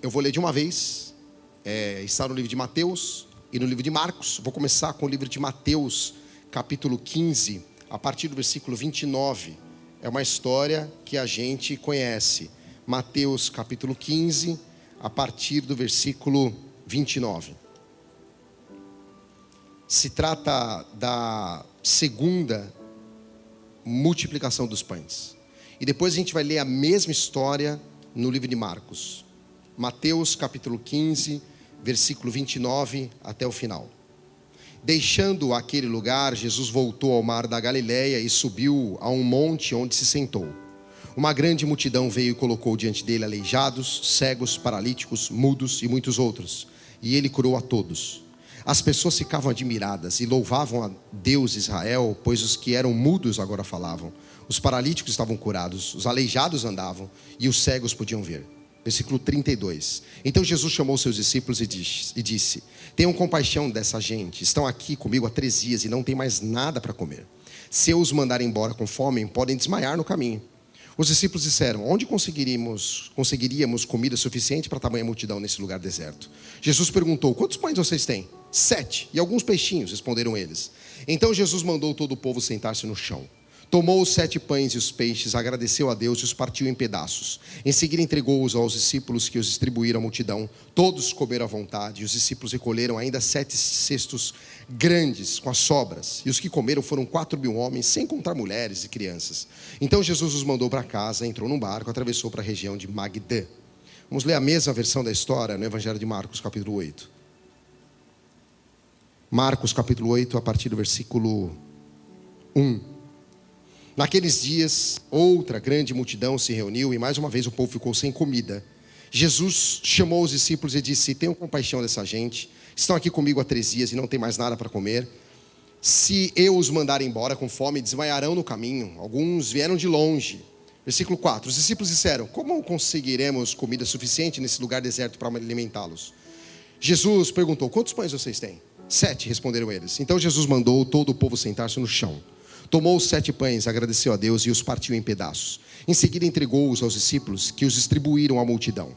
eu vou ler de uma vez, está no livro de Mateus e no livro de Marcos. Vou começar com o livro de Mateus, capítulo 15, a partir do versículo 29. É uma história que a gente conhece. Mateus, capítulo 15, a partir do versículo 29. Se trata da segunda multiplicação dos pães. E depois a gente vai ler a mesma história no livro de Marcos. Mateus capítulo 15, versículo 29 até o final. Deixando aquele lugar, Jesus voltou ao mar da Galileia e subiu a um monte onde se sentou. Uma grande multidão veio e colocou diante dele aleijados, cegos, paralíticos, mudos e muitos outros. E ele curou a todos. As pessoas ficavam admiradas e louvavam a Deus Israel, pois os que eram mudos agora falavam. Os paralíticos estavam curados, os aleijados andavam e os cegos podiam ver. Versículo 32. Então Jesus chamou seus discípulos e disse: tenham compaixão dessa gente, estão aqui comigo há 3 dias e não tem mais nada para comer. Se eu os mandar embora com fome, podem desmaiar no caminho. Os discípulos disseram: onde conseguiríamos comida suficiente para tamanha multidão nesse lugar deserto? Jesus perguntou: quantos pães vocês têm? 7, e alguns peixinhos, responderam eles. Então Jesus mandou todo o povo sentar-se no chão. Tomou os 7 pães e os peixes, agradeceu a Deus e os partiu em pedaços. Em seguida entregou-os aos discípulos, que os distribuíram à multidão. Todos comeram à vontade, e os discípulos recolheram ainda 7 cestos grandes com as sobras. E os que comeram foram 4.000 homens, sem contar mulheres e crianças. Então Jesus os mandou para casa, entrou num barco, atravessou para a região de Magdã. Vamos ler a mesma versão da história no Evangelho de Marcos, capítulo 8. Marcos, capítulo 8, a partir do versículo 1. Naqueles dias, outra grande multidão se reuniu e mais uma vez o povo ficou sem comida. Jesus chamou os discípulos e disse: tenham compaixão dessa gente, estão aqui comigo há 3 dias e não tem mais nada para comer. Se eu os mandar embora com fome, desmaiarão no caminho. Alguns vieram de longe. Versículo 4. Os discípulos disseram: como conseguiremos comida suficiente nesse lugar deserto para alimentá-los? Jesus perguntou: quantos pães vocês têm? 7, responderam eles. Então Jesus mandou todo o povo sentar-se no chão. Tomou os 7 pães, agradeceu a Deus e os partiu em pedaços. Em seguida entregou-os aos discípulos, que os distribuíram à multidão.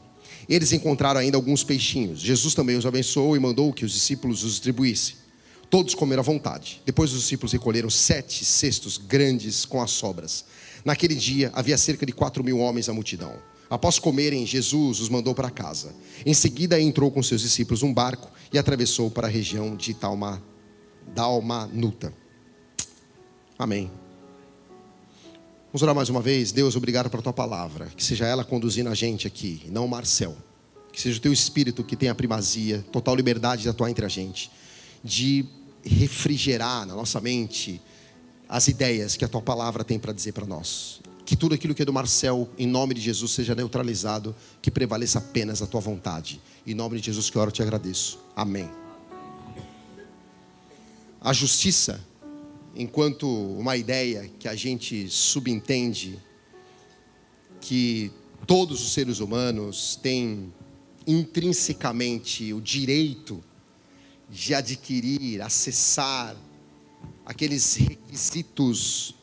Eles encontraram ainda alguns peixinhos. Jesus também os abençoou e mandou que os discípulos os distribuíssem. Todos comeram à vontade. Depois os discípulos recolheram 7 cestos grandes com as sobras. Naquele dia havia cerca de 4.000 homens na multidão. Após comerem, Jesus os mandou para casa. Em seguida entrou com seus discípulos num barco e atravessou para a região de Dalmanuta. Amém. Vamos orar mais uma vez. Deus, obrigado pela tua palavra. Que seja ela conduzindo a gente aqui, não o Marcel. Que seja o teu Espírito que tenha a primazia, total liberdade de atuar entre a gente, de refrigerar na nossa mente as ideias que a tua palavra tem para dizer para nós. Que tudo aquilo que é do Marcel, em nome de Jesus, seja neutralizado, que prevaleça apenas a tua vontade. Em nome de Jesus que eu oro e te agradeço. Amém. A justiça, enquanto uma ideia que a gente subentende que todos os seres humanos têm intrinsecamente o direito de adquirir, acessar aqueles requisitos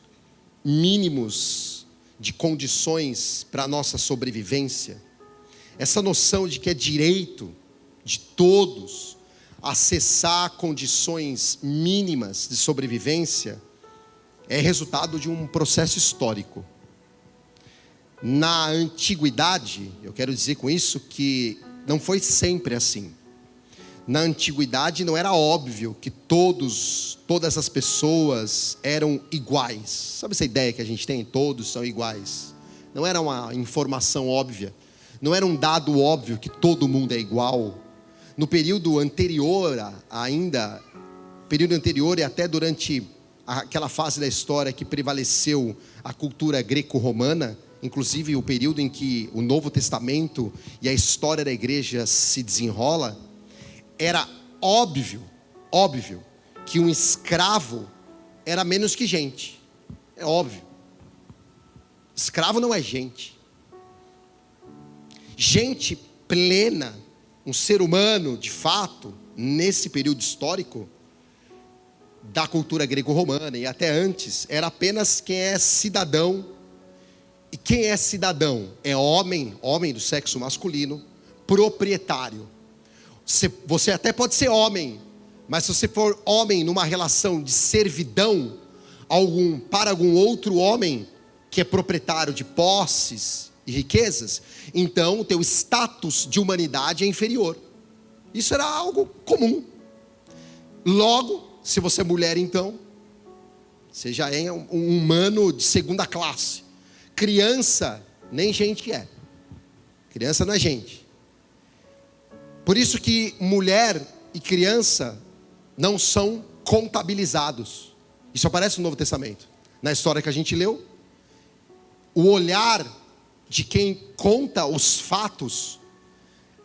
mínimos de condições para a nossa sobrevivência, essa noção de que é direito de todos acessar condições mínimas de sobrevivência é resultado de um processo histórico. Na antiguidade, eu quero dizer com isso que não foi sempre assim. Na antiguidade não era óbvio que todas as pessoas eram iguais. Sabe essa ideia que a gente tem? Todos são iguais. Não era uma informação óbvia. Não era um dado óbvio que todo mundo é igual. No período anterior e até durante aquela fase da história que prevaleceu a cultura greco-romana, inclusive o período em que o Novo Testamento e a história da igreja se desenrola, era óbvio que um escravo era menos que gente. É óbvio. Escravo não é gente. Gente plena, um ser humano de fato, nesse período histórico da cultura greco-romana e até antes, era apenas quem é cidadão E quem é cidadão? É homem do sexo masculino, proprietário. Você até pode ser homem, mas se você for homem numa relação de servidão para algum outro homem que é proprietário de posses e riquezas, então o teu status de humanidade é inferior. Isso era algo comum. Logo, se você é mulher, então você já é um humano de segunda classe. Criança, nem gente que é. Criança não é gente. Por isso que mulher e criança não são contabilizados. Isso aparece no Novo Testamento. Na história que a gente leu, o olhar de quem conta os fatos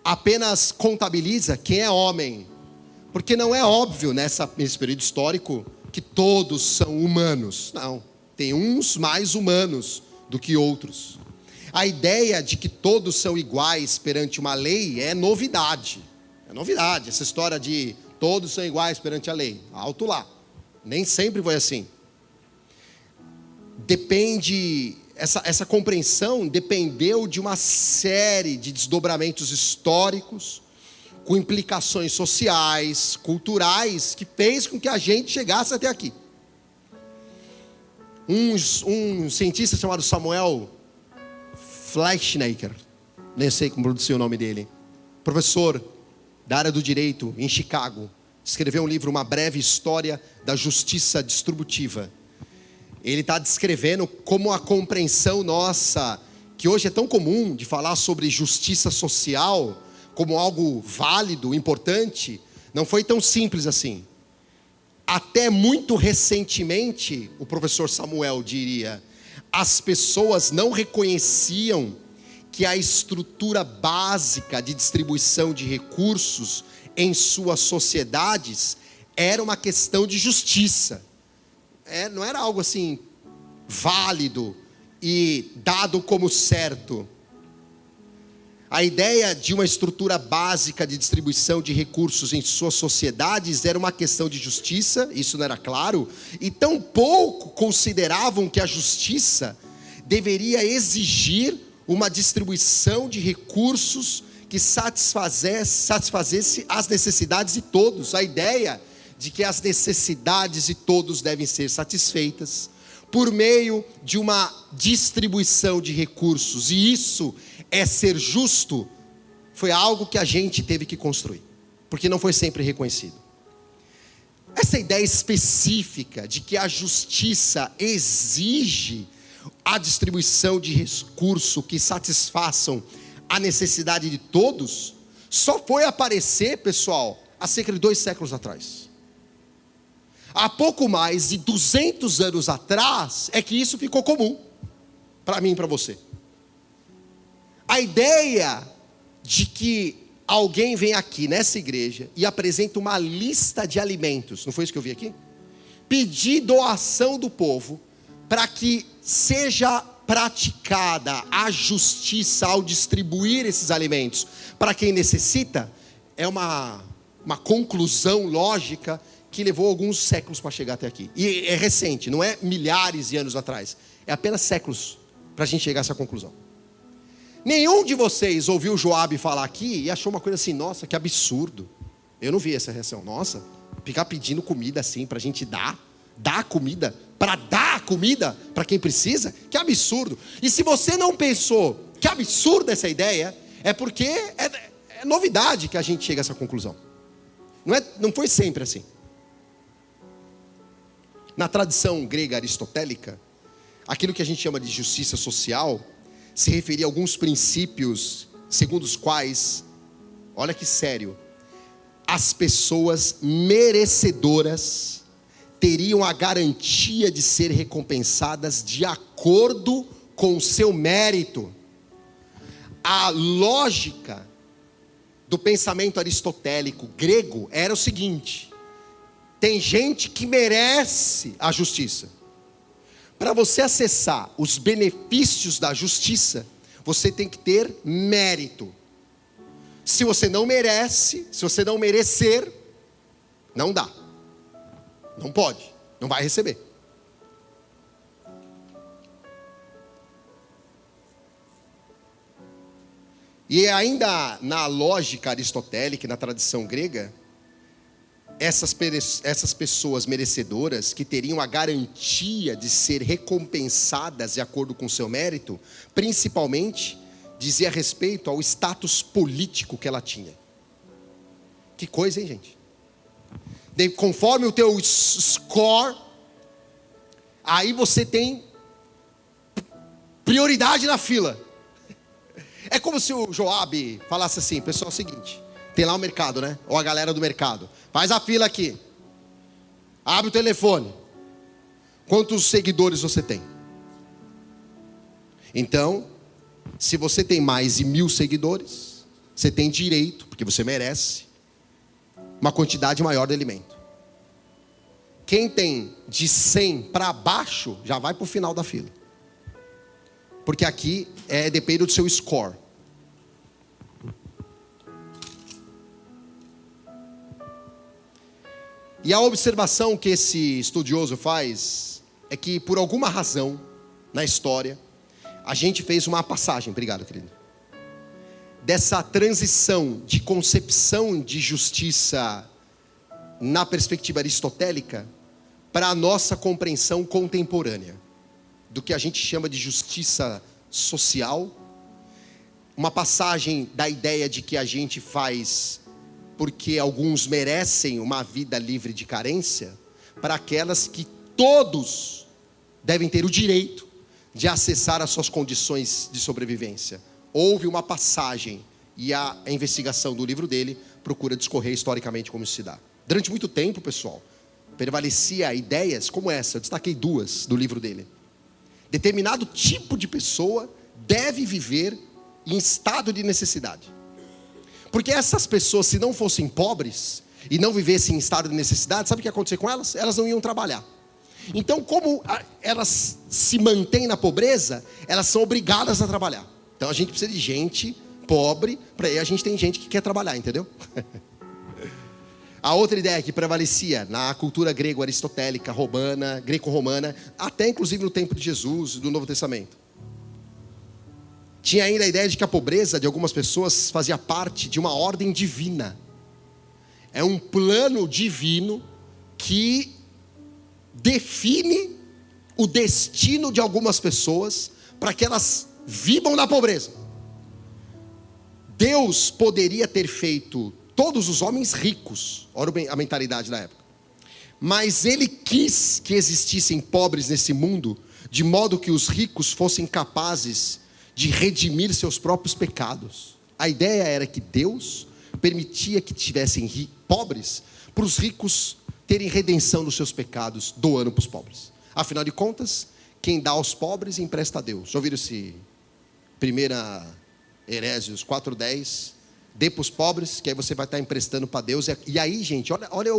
apenas contabiliza quem é homem. Porque não é óbvio nesse período histórico que todos são humanos. Não, tem uns mais humanos do que outros. A ideia de que todos são iguais perante uma lei é novidade. É novidade, essa história de todos são iguais perante a lei. Alto lá. Nem sempre foi assim. Essa compreensão dependeu de uma série de desdobramentos históricos, com implicações sociais, culturais, que fez com que a gente chegasse até aqui. Um cientista chamado Samuel Fleischneiker, nem sei como pronunciar o nome dele, professor da área do direito em Chicago, escreveu um livro, Uma Breve História da Justiça Distributiva. Ele está descrevendo como a compreensão nossa, que hoje é tão comum de falar sobre justiça social, como algo válido, importante, não foi tão simples assim. Até muito recentemente, o professor Samuel diria, as pessoas não reconheciam que a estrutura básica de distribuição de recursos em suas sociedades era uma questão de justiça. Não era algo assim válido e dado como certo. A ideia de uma estrutura básica de distribuição de recursos em suas sociedades era uma questão de justiça, isso não era claro, e tampouco consideravam que a justiça deveria exigir uma distribuição de recursos que satisfazesse as necessidades de todos. A ideia de que as necessidades de todos devem ser satisfeitas por meio de uma distribuição de recursos, e isso é ser justo, foi algo que a gente teve que construir, porque não foi sempre reconhecido. Essa ideia específica de que a justiça exige a distribuição de recursos que satisfaçam a necessidade de todos, só foi aparecer, pessoal, há cerca de 2 séculos atrás. Há pouco mais de 200 anos atrás é que isso ficou comum, para mim e para você. A ideia de que alguém vem aqui nessa igreja e apresenta uma lista de alimentos, não foi isso que eu vi aqui? Pedir doação do povo para que seja praticada a justiça ao distribuir esses alimentos para quem necessita, é uma conclusão lógica que levou alguns séculos para chegar até aqui. E é recente, não é milhares de anos atrás, é apenas séculos para a gente chegar a essa conclusão. Nenhum de vocês ouviu Joabe falar aqui e achou uma coisa assim, nossa, que absurdo. Eu não vi essa reação. Nossa, ficar pedindo comida assim para a gente dar comida, para dar comida para quem precisa, que absurdo. E se você não pensou que absurda essa ideia, é porque é novidade que a gente chega a essa conclusão. Não foi sempre assim. Na tradição grega aristotélica, aquilo que a gente chama de justiça social se referia a alguns princípios segundo os quais, olha que sério, as pessoas merecedoras teriam a garantia de ser recompensadas de acordo com o seu mérito. A lógica do pensamento aristotélico grego era o seguinte: tem gente que merece a justiça. Para você acessar os benefícios da justiça, você tem que ter mérito. Se você não merece, se você não merecer, não dá. Não pode, não vai receber. E ainda na lógica aristotélica, na tradição grega, essas pessoas merecedoras, que teriam a garantia de ser recompensadas de acordo com o seu mérito, principalmente dizia respeito ao status político que ela tinha. Que coisa, hein, gente? Conforme o teu score, aí você tem prioridade na fila. É como se o Joabe falasse assim: pessoal, é o seguinte, tem lá o mercado, né? Ou a galera do mercado, faz a fila aqui, abre o telefone, quantos seguidores você tem? Então, se você tem mais de 1000 seguidores, você tem direito, porque você merece, uma quantidade maior de alimento. Quem tem de 100 para baixo, já vai para o final da fila. Porque aqui depende do seu score. E a observação que esse estudioso faz é que, por alguma razão na história, a gente fez uma passagem, obrigado, querido, dessa transição de concepção de justiça na perspectiva aristotélica para a nossa compreensão contemporânea do que a gente chama de justiça social. Uma passagem da ideia de que a gente faz porque alguns merecem uma vida livre de carência, para aquelas que todos devem ter o direito de acessar as suas condições de sobrevivência. Houve uma passagem, e a investigação do livro dele procura discorrer historicamente como isso se dá. Durante muito tempo, pessoal, prevalecia ideias como essa. Eu destaquei 2 do livro dele. Determinado tipo de pessoa deve viver em estado de necessidade. Porque essas pessoas, se não fossem pobres e não vivessem em estado de necessidade, sabe o que ia acontecer com elas? Elas não iam trabalhar. Então, como elas se mantêm na pobreza, elas são obrigadas a trabalhar. Então a gente precisa de gente pobre, para aí a gente tem gente que quer trabalhar, entendeu? A outra ideia que prevalecia na cultura grego-aristotélica, romana, greco-romana, até inclusive no tempo de Jesus, do Novo Testamento, tinha ainda a ideia de que a pobreza de algumas pessoas fazia parte de uma ordem divina. É um plano divino que define o destino de algumas pessoas para que elas vivam na pobreza. Deus poderia ter feito todos os homens ricos, olha a mentalidade da época, mas Ele quis que existissem pobres nesse mundo, de modo que os ricos fossem capazes de redimir seus próprios pecados. A ideia era que Deus permitia que tivessem pobres, para os ricos terem redenção dos seus pecados, doando para os pobres. Afinal de contas, quem dá aos pobres empresta a Deus. Já ouviram esse 1 Herésios 4:10? Dê para os pobres, que aí você vai estar emprestando para Deus. E aí, gente, olha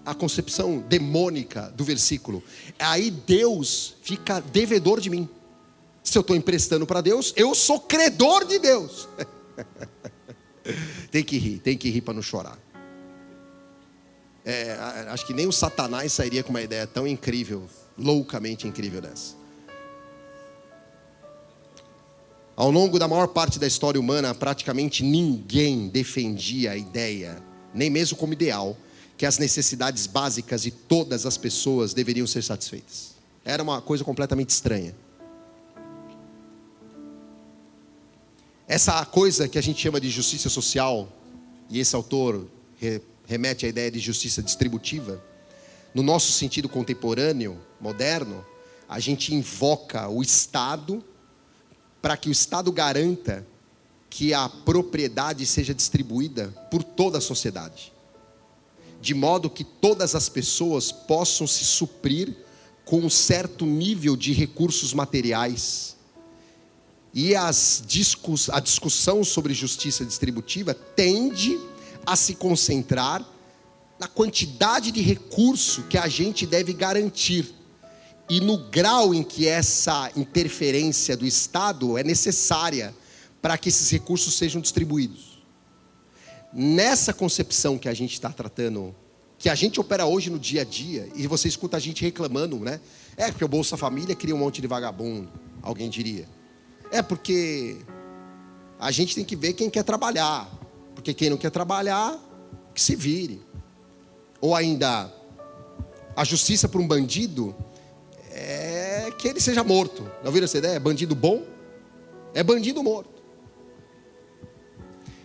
a concepção demônica do versículo. Aí Deus fica devedor de mim. Se eu estou emprestando para Deus, eu sou credor de Deus. Tem que rir para não chorar. Acho que nem o Satanás sairia com uma ideia tão incrível, loucamente incrível dessa. Ao longo da maior parte da história humana, praticamente ninguém defendia a ideia, nem mesmo como ideal, que as necessidades básicas de todas as pessoas deveriam ser satisfeitas. Era uma coisa completamente estranha. Essa coisa que a gente chama de justiça social, e esse autor remete à ideia de justiça distributiva, no nosso sentido contemporâneo, moderno, a gente invoca o Estado para que o Estado garanta que a propriedade seja distribuída por toda a sociedade, de modo que todas as pessoas possam se suprir com um certo nível de recursos materiais. E a discussão sobre justiça distributiva tende a se concentrar na quantidade de recurso que a gente deve garantir e no grau em que essa interferência do Estado é necessária para que esses recursos sejam distribuídos. Nessa concepção que a gente está tratando, que a gente opera hoje no dia a dia, e você escuta a gente reclamando, né? Porque o Bolsa Família cria um monte de vagabundo, alguém diria. Porque a gente tem que ver quem quer trabalhar. Porque quem não quer trabalhar, que se vire. Ou ainda, a justiça para um bandido é que ele seja morto. Já ouviram essa ideia? Bandido bom é bandido morto.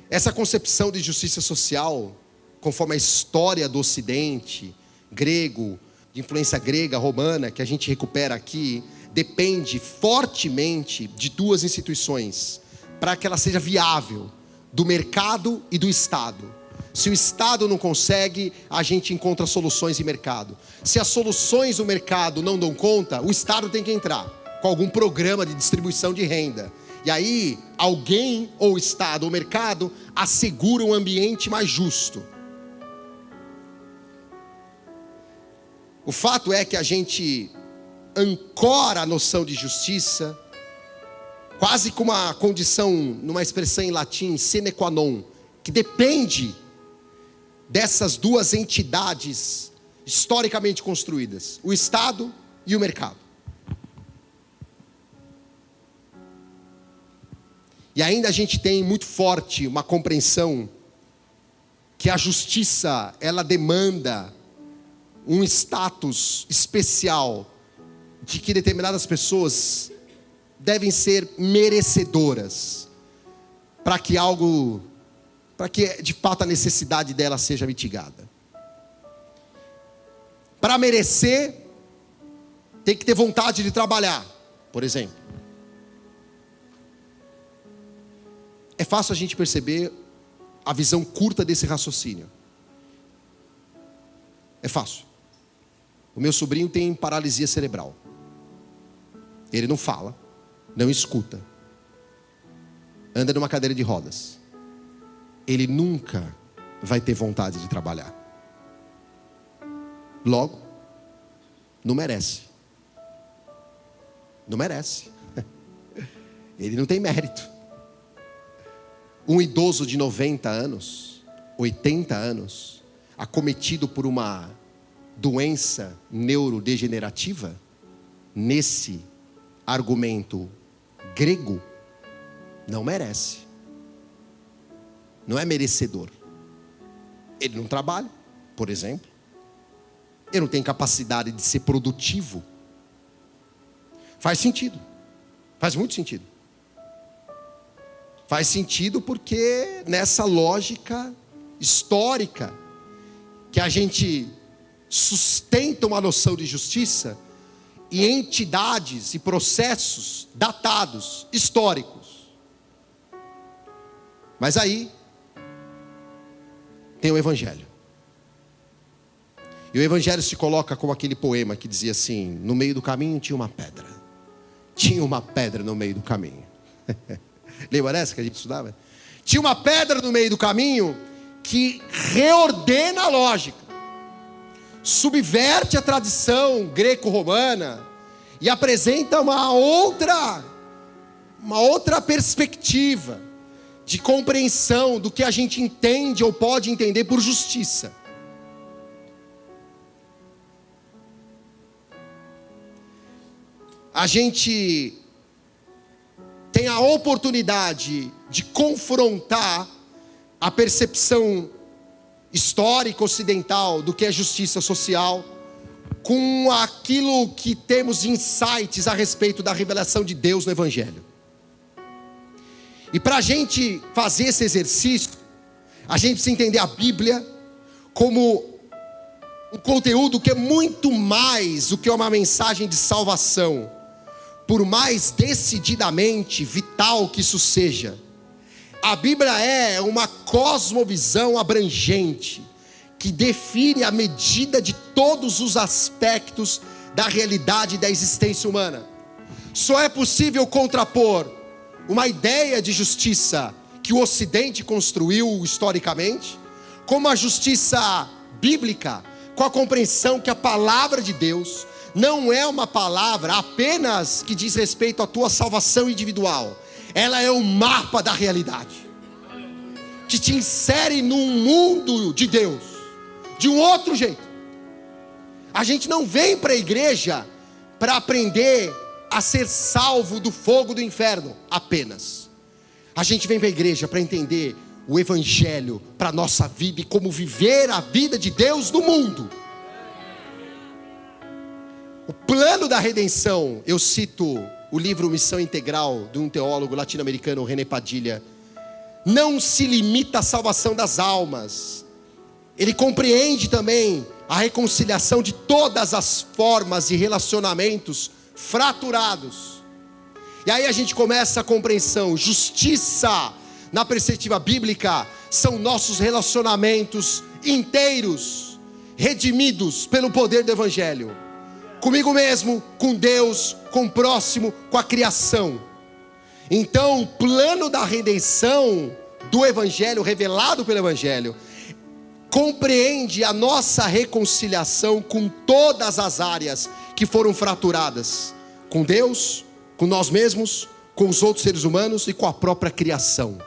Essa concepção de justiça social, conforme a história do Ocidente, grego, de influência grega, romana, que a gente recupera aqui, depende fortemente de duas instituições, para que ela seja viável, do mercado e do Estado. Se o Estado não consegue, a gente encontra soluções em mercado. Se as soluções do mercado não dão conta, o Estado tem que entrar com algum programa de distribuição de renda. E aí, alguém, ou o Estado, ou o mercado, assegura um ambiente mais justo. O fato é que a gente ancora a noção de justiça, quase com uma condição, numa expressão em latim, sine qua non, que depende dessas duas entidades historicamente construídas, o Estado e o mercado. E ainda a gente tem muito forte uma compreensão que a justiça, ela demanda um status especial de que determinadas pessoas devem ser merecedoras para que de fato a necessidade dela seja mitigada. Para merecer, tem que ter vontade de trabalhar, por exemplo. É fácil a gente perceber a visão curta desse raciocínio. É fácil. O meu sobrinho tem paralisia cerebral. Ele não fala, não escuta, anda numa cadeira de rodas. Ele nunca vai ter vontade de trabalhar. Logo, não merece. Não merece. Ele não tem mérito. Um idoso de 90 anos, 80 anos, acometido por uma doença neurodegenerativa, nesse argumento grego, não merece. Não é merecedor. Ele não trabalha, por exemplo. Ele não tem capacidade de ser produtivo. Faz sentido. Faz muito sentido. Faz sentido porque nessa lógica histórica que a gente sustenta uma noção de justiça e entidades e processos datados, históricos. Mas aí tem o Evangelho. E o Evangelho se coloca como aquele poema que dizia assim: no meio do caminho tinha uma pedra. Tinha uma pedra no meio do caminho. Lembra dessa que a gente estudava? Tinha uma pedra no meio do caminho que reordena a lógica, subverte a tradição greco-romana e apresenta uma outra perspectiva de compreensão do que a gente entende ou pode entender por justiça. A gente tem a oportunidade de confrontar a percepção histórica ocidental do que é justiça social com aquilo que temos de insights a respeito da revelação de Deus no Evangelho. E para a gente fazer esse exercício, a gente precisa entender a Bíblia como um conteúdo que é muito mais do que uma mensagem de salvação. Por mais decididamente vital que isso seja, a Bíblia é uma cosmovisão abrangente, que define a medida de todos os aspectos da realidade da existência humana. Só é possível contrapor uma ideia de justiça que o Ocidente construiu historicamente, com uma justiça bíblica, com a compreensão que a palavra de Deus não é uma palavra apenas que diz respeito à tua salvação individual. Ela é um mapa da realidade, que te insere num mundo de Deus, de um outro jeito. A gente não vem para a igreja para aprender a ser salvo do fogo do inferno apenas. A gente vem para a igreja para entender o evangelho para a nossa vida e como viver a vida de Deus no mundo. O plano da redenção, eu cito o livro Missão Integral, de um teólogo latino-americano, René Padilha, não se limita à salvação das almas. Ele compreende também a reconciliação de todas as formas e relacionamentos fraturados. E aí a gente começa a compreensão. Justiça, na perspectiva bíblica, são nossos relacionamentos inteiros, redimidos pelo poder do evangelho. Comigo mesmo, com Deus, com o próximo, com a criação. Então, o plano da redenção do evangelho, revelado pelo evangelho, compreende a nossa reconciliação com todas as áreas que foram fraturadas. Com Deus, com nós mesmos, com os outros seres humanos e com a própria criação.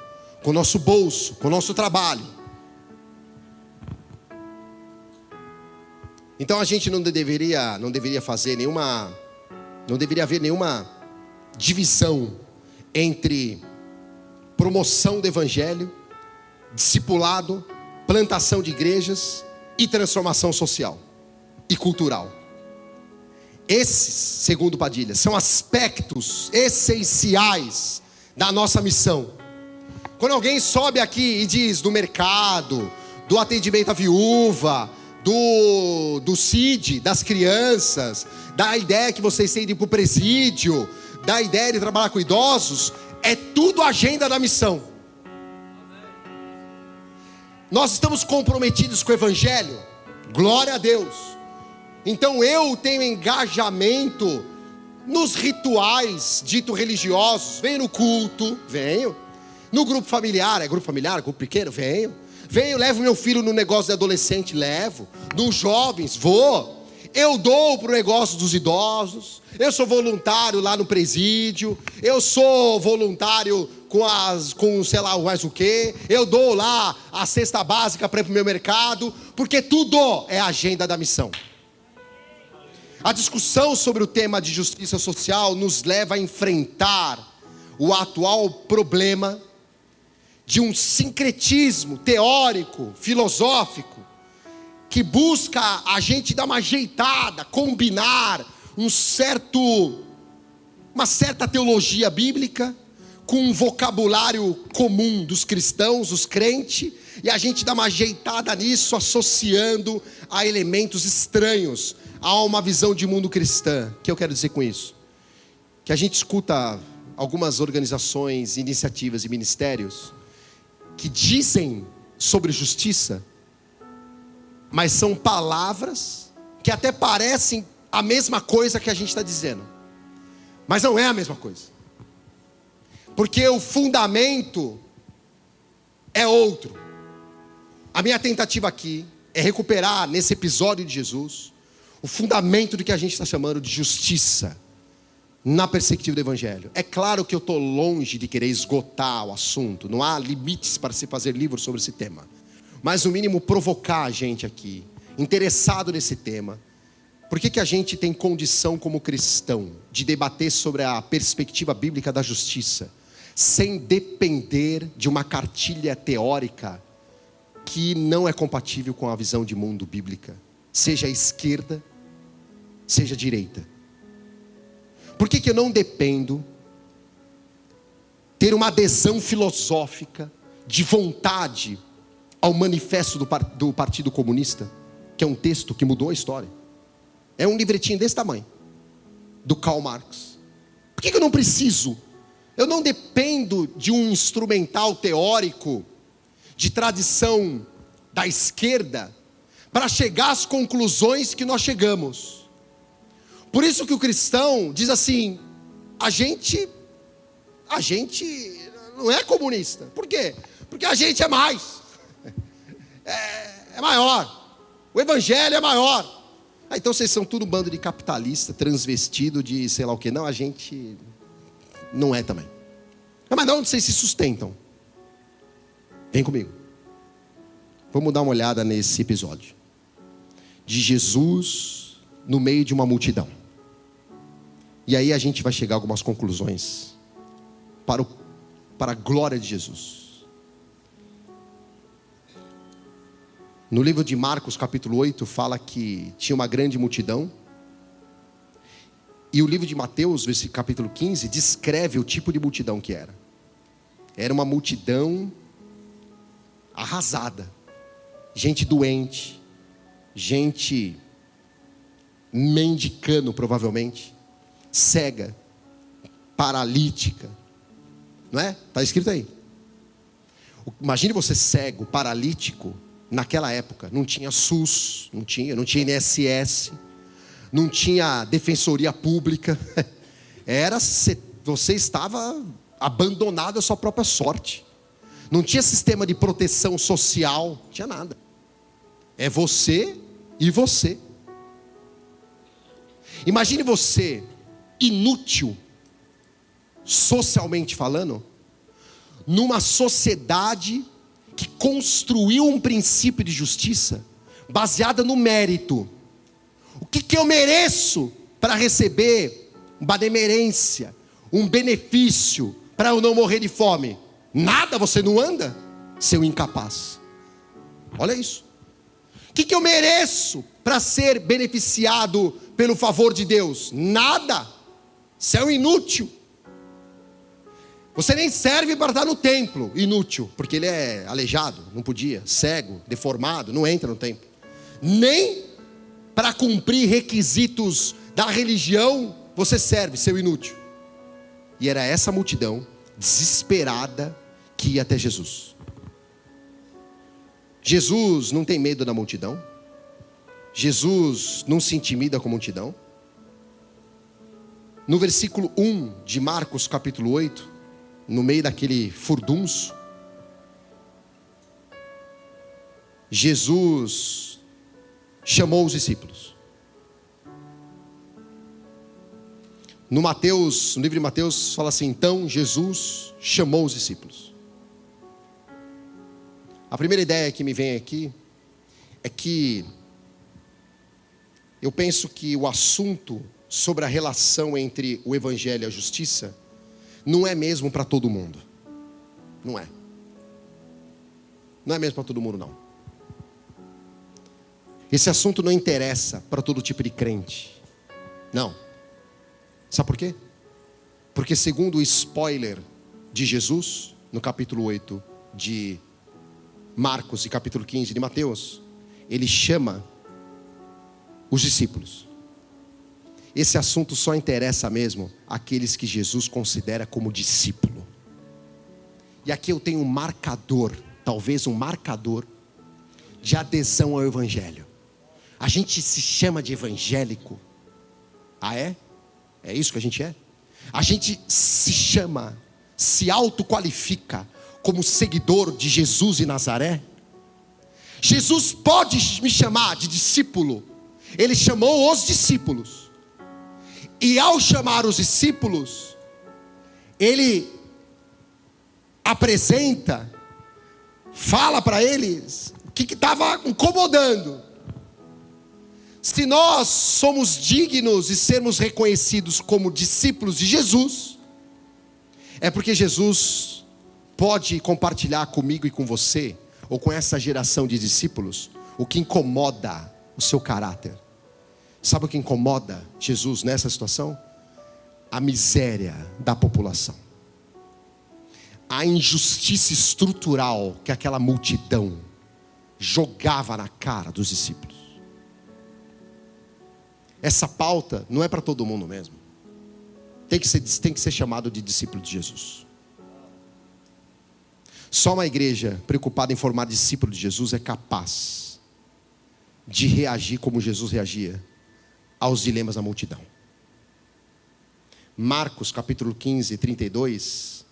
Com o nosso bolso, com o nosso trabalho. Então a gente não deveria fazer nenhuma, não deveria haver nenhuma divisão entre promoção do evangelho, discipulado, plantação de igrejas e transformação social e cultural. Esses, segundo Padilha, são aspectos essenciais da nossa missão. Quando alguém sobe aqui e diz do mercado, do atendimento à viúva, do CID, das crianças, da ideia que vocês têm de ir para o presídio, da ideia de trabalhar com idosos, é tudo agenda da missão. Nós estamos comprometidos com o evangelho, glória a Deus. Então eu tenho engajamento nos rituais dito religiosos. Venho no culto, venho. No grupo familiar, é grupo familiar, grupo pequeno, venho. Venho, levo meu filho no negócio de adolescente, levo. Nos jovens, vou. Eu dou para o negócio dos idosos. Eu sou voluntário lá no presídio. Eu sou voluntário com sei lá mais o que. Eu dou lá a cesta básica para ir para o meu mercado. Porque tudo é a agenda da missão. A discussão sobre o tema de justiça social nos leva a enfrentar o atual problema de um sincretismo teórico, filosófico, que busca a gente dar uma ajeitada, combinar uma certa teologia bíblica com um vocabulário comum dos cristãos, dos crentes, e a gente dá uma ajeitada nisso, associando a elementos estranhos a uma visão de mundo cristã. O que eu quero dizer com isso? Que a gente escuta algumas organizações, iniciativas e ministérios que dizem sobre justiça, mas são palavras que até parecem a mesma coisa que a gente está dizendo, mas não é a mesma coisa, porque o fundamento é outro. A minha tentativa aqui é recuperar nesse episódio de Jesus o fundamento do que a gente está chamando de justiça na perspectiva do evangelho. É claro que eu estou longe de querer esgotar o assunto, não há limites para se fazer livro sobre esse tema, mas no mínimo provocar a gente aqui, interessado nesse tema. Por que a gente tem condição como cristão de debater sobre a perspectiva bíblica da justiça, sem depender de uma cartilha teórica que não é compatível com a visão de mundo bíblica, seja a esquerda, seja a direita? Por que eu não dependo ter uma adesão filosófica de vontade ao manifesto do Partido Comunista, que é um texto que mudou a história? É um livretinho desse tamanho, do Karl Marx. Por que eu não preciso? Eu não dependo de um instrumental teórico de tradição da esquerda para chegar às conclusões que nós chegamos. Por isso que o cristão diz assim: a gente não é comunista. Por quê? Porque a gente é mais, é maior, o evangelho é maior. Então vocês são tudo um bando de capitalista, transvestido de sei lá o que. Não, a gente não é também. Mas de onde vocês se sustentam? Vem comigo. Vamos dar uma olhada nesse episódio de Jesus no meio de uma multidão. E aí a gente vai chegar a algumas conclusões para o para a glória de Jesus. No livro de Marcos, capítulo 8, fala que tinha uma grande multidão. E o livro de Mateus, capítulo 15, descreve o tipo de multidão que era. Era uma multidão arrasada. Gente doente. Gente mendicando, provavelmente. Cega. Paralítica. Não é? Está escrito aí. Imagine você cego, paralítico. Naquela época não tinha SUS, não tinha INSS, não tinha defensoria pública. Você estava abandonado à sua própria sorte. Não tinha sistema de proteção social, não tinha nada. É você e você. Imagine você inútil, socialmente falando, numa sociedade que construiu um princípio de justiça baseada no mérito. O que eu mereço para receber uma benemerência, um benefício, para eu não morrer de fome? Nada, você não anda, seu incapaz. Olha isso. O que eu mereço para ser beneficiado pelo favor de Deus? Nada, você é um inútil. Você nem serve para estar no templo, inútil, porque ele é aleijado, não podia, cego, deformado, não entra no templo. Nem para cumprir requisitos da religião você serve, seu inútil. E era essa multidão desesperada que ia até Jesus. Jesus não tem medo da multidão. Jesus não se intimida com a multidão. No versículo 1 de Marcos capítulo 8, no meio daquele furdunço, Jesus chamou os discípulos. No livro de Mateus fala assim: então Jesus chamou os discípulos. A primeira ideia que me vem aqui é que eu penso que o assunto sobre a relação entre o evangelho e a justiça não é mesmo para todo mundo. Não é. Não é mesmo para todo mundo, não. Esse assunto não interessa para todo tipo de crente. Não. Sabe por quê? Porque segundo o spoiler de Jesus, no capítulo 8 de Marcos e capítulo 15 de Mateus, ele chama os discípulos. Esse assunto só interessa mesmo àqueles que Jesus considera como discípulo. E aqui eu tenho um marcador, talvez um marcador de adesão ao evangelho. A gente se chama de evangélico. Ah, é? É isso que a gente é? A gente se chama, se autoqualifica como seguidor de Jesus de Nazaré. Jesus pode me chamar de discípulo. Ele chamou os discípulos. E ao chamar os discípulos, ele apresenta, fala para eles o que estava incomodando. Se nós somos dignos de sermos reconhecidos como discípulos de Jesus, é porque Jesus pode compartilhar comigo e com você, ou com essa geração de discípulos, o que incomoda o seu caráter. Sabe o que incomoda Jesus nessa situação? A miséria da população. A injustiça estrutural que aquela multidão jogava na cara dos discípulos. Essa pauta não é para todo mundo mesmo. Tem que ser chamado de discípulo de Jesus. Só uma igreja preocupada em formar discípulo de Jesus é capaz de reagir como Jesus reagia aos dilemas da multidão. Marcos capítulo 15, 32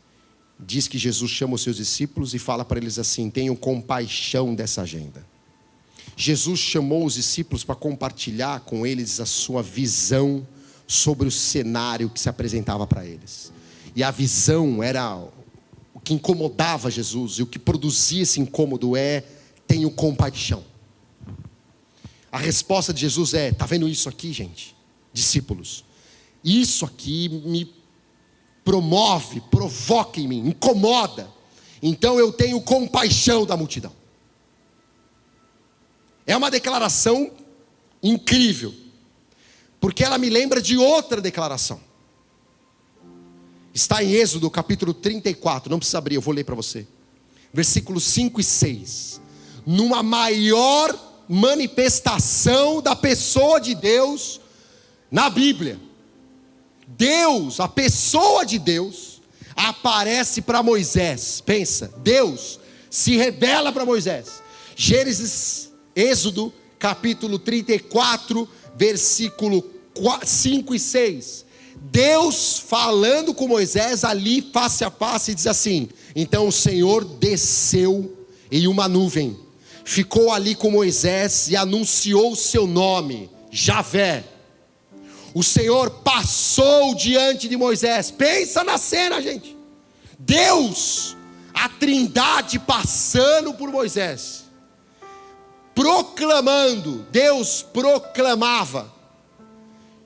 diz que Jesus chama os seus discípulos e fala para eles assim: tenham compaixão dessa agenda. Jesus chamou os discípulos para compartilhar com eles a sua visão sobre o cenário que se apresentava para eles. E a visão era o que incomodava Jesus, e o que produzia esse incômodo é: tenho compaixão. A resposta de Jesus é: está vendo isso aqui, gente? Discípulos, isso aqui promove, provoca em mim, incomoda. Então eu tenho compaixão da multidão. É uma declaração incrível, porque ela me lembra de outra declaração. Está em Êxodo capítulo 34, não precisa abrir, eu vou ler para você. Versículos 5 e 6. Numa maior manifestação da pessoa de Deus na Bíblia. Deus, a pessoa de Deus, aparece para Moisés. Pensa, Deus se revela para Moisés. Êxodo capítulo 34, versículo 5 e 6. Deus falando com Moisés ali face a face, diz assim: então o Senhor desceu em uma nuvem, ficou ali com Moisés e anunciou o seu nome, Javé. O Senhor passou diante de Moisés. Pensa na cena, gente. Deus, a Trindade passando por Moisés, proclamando. Deus proclamava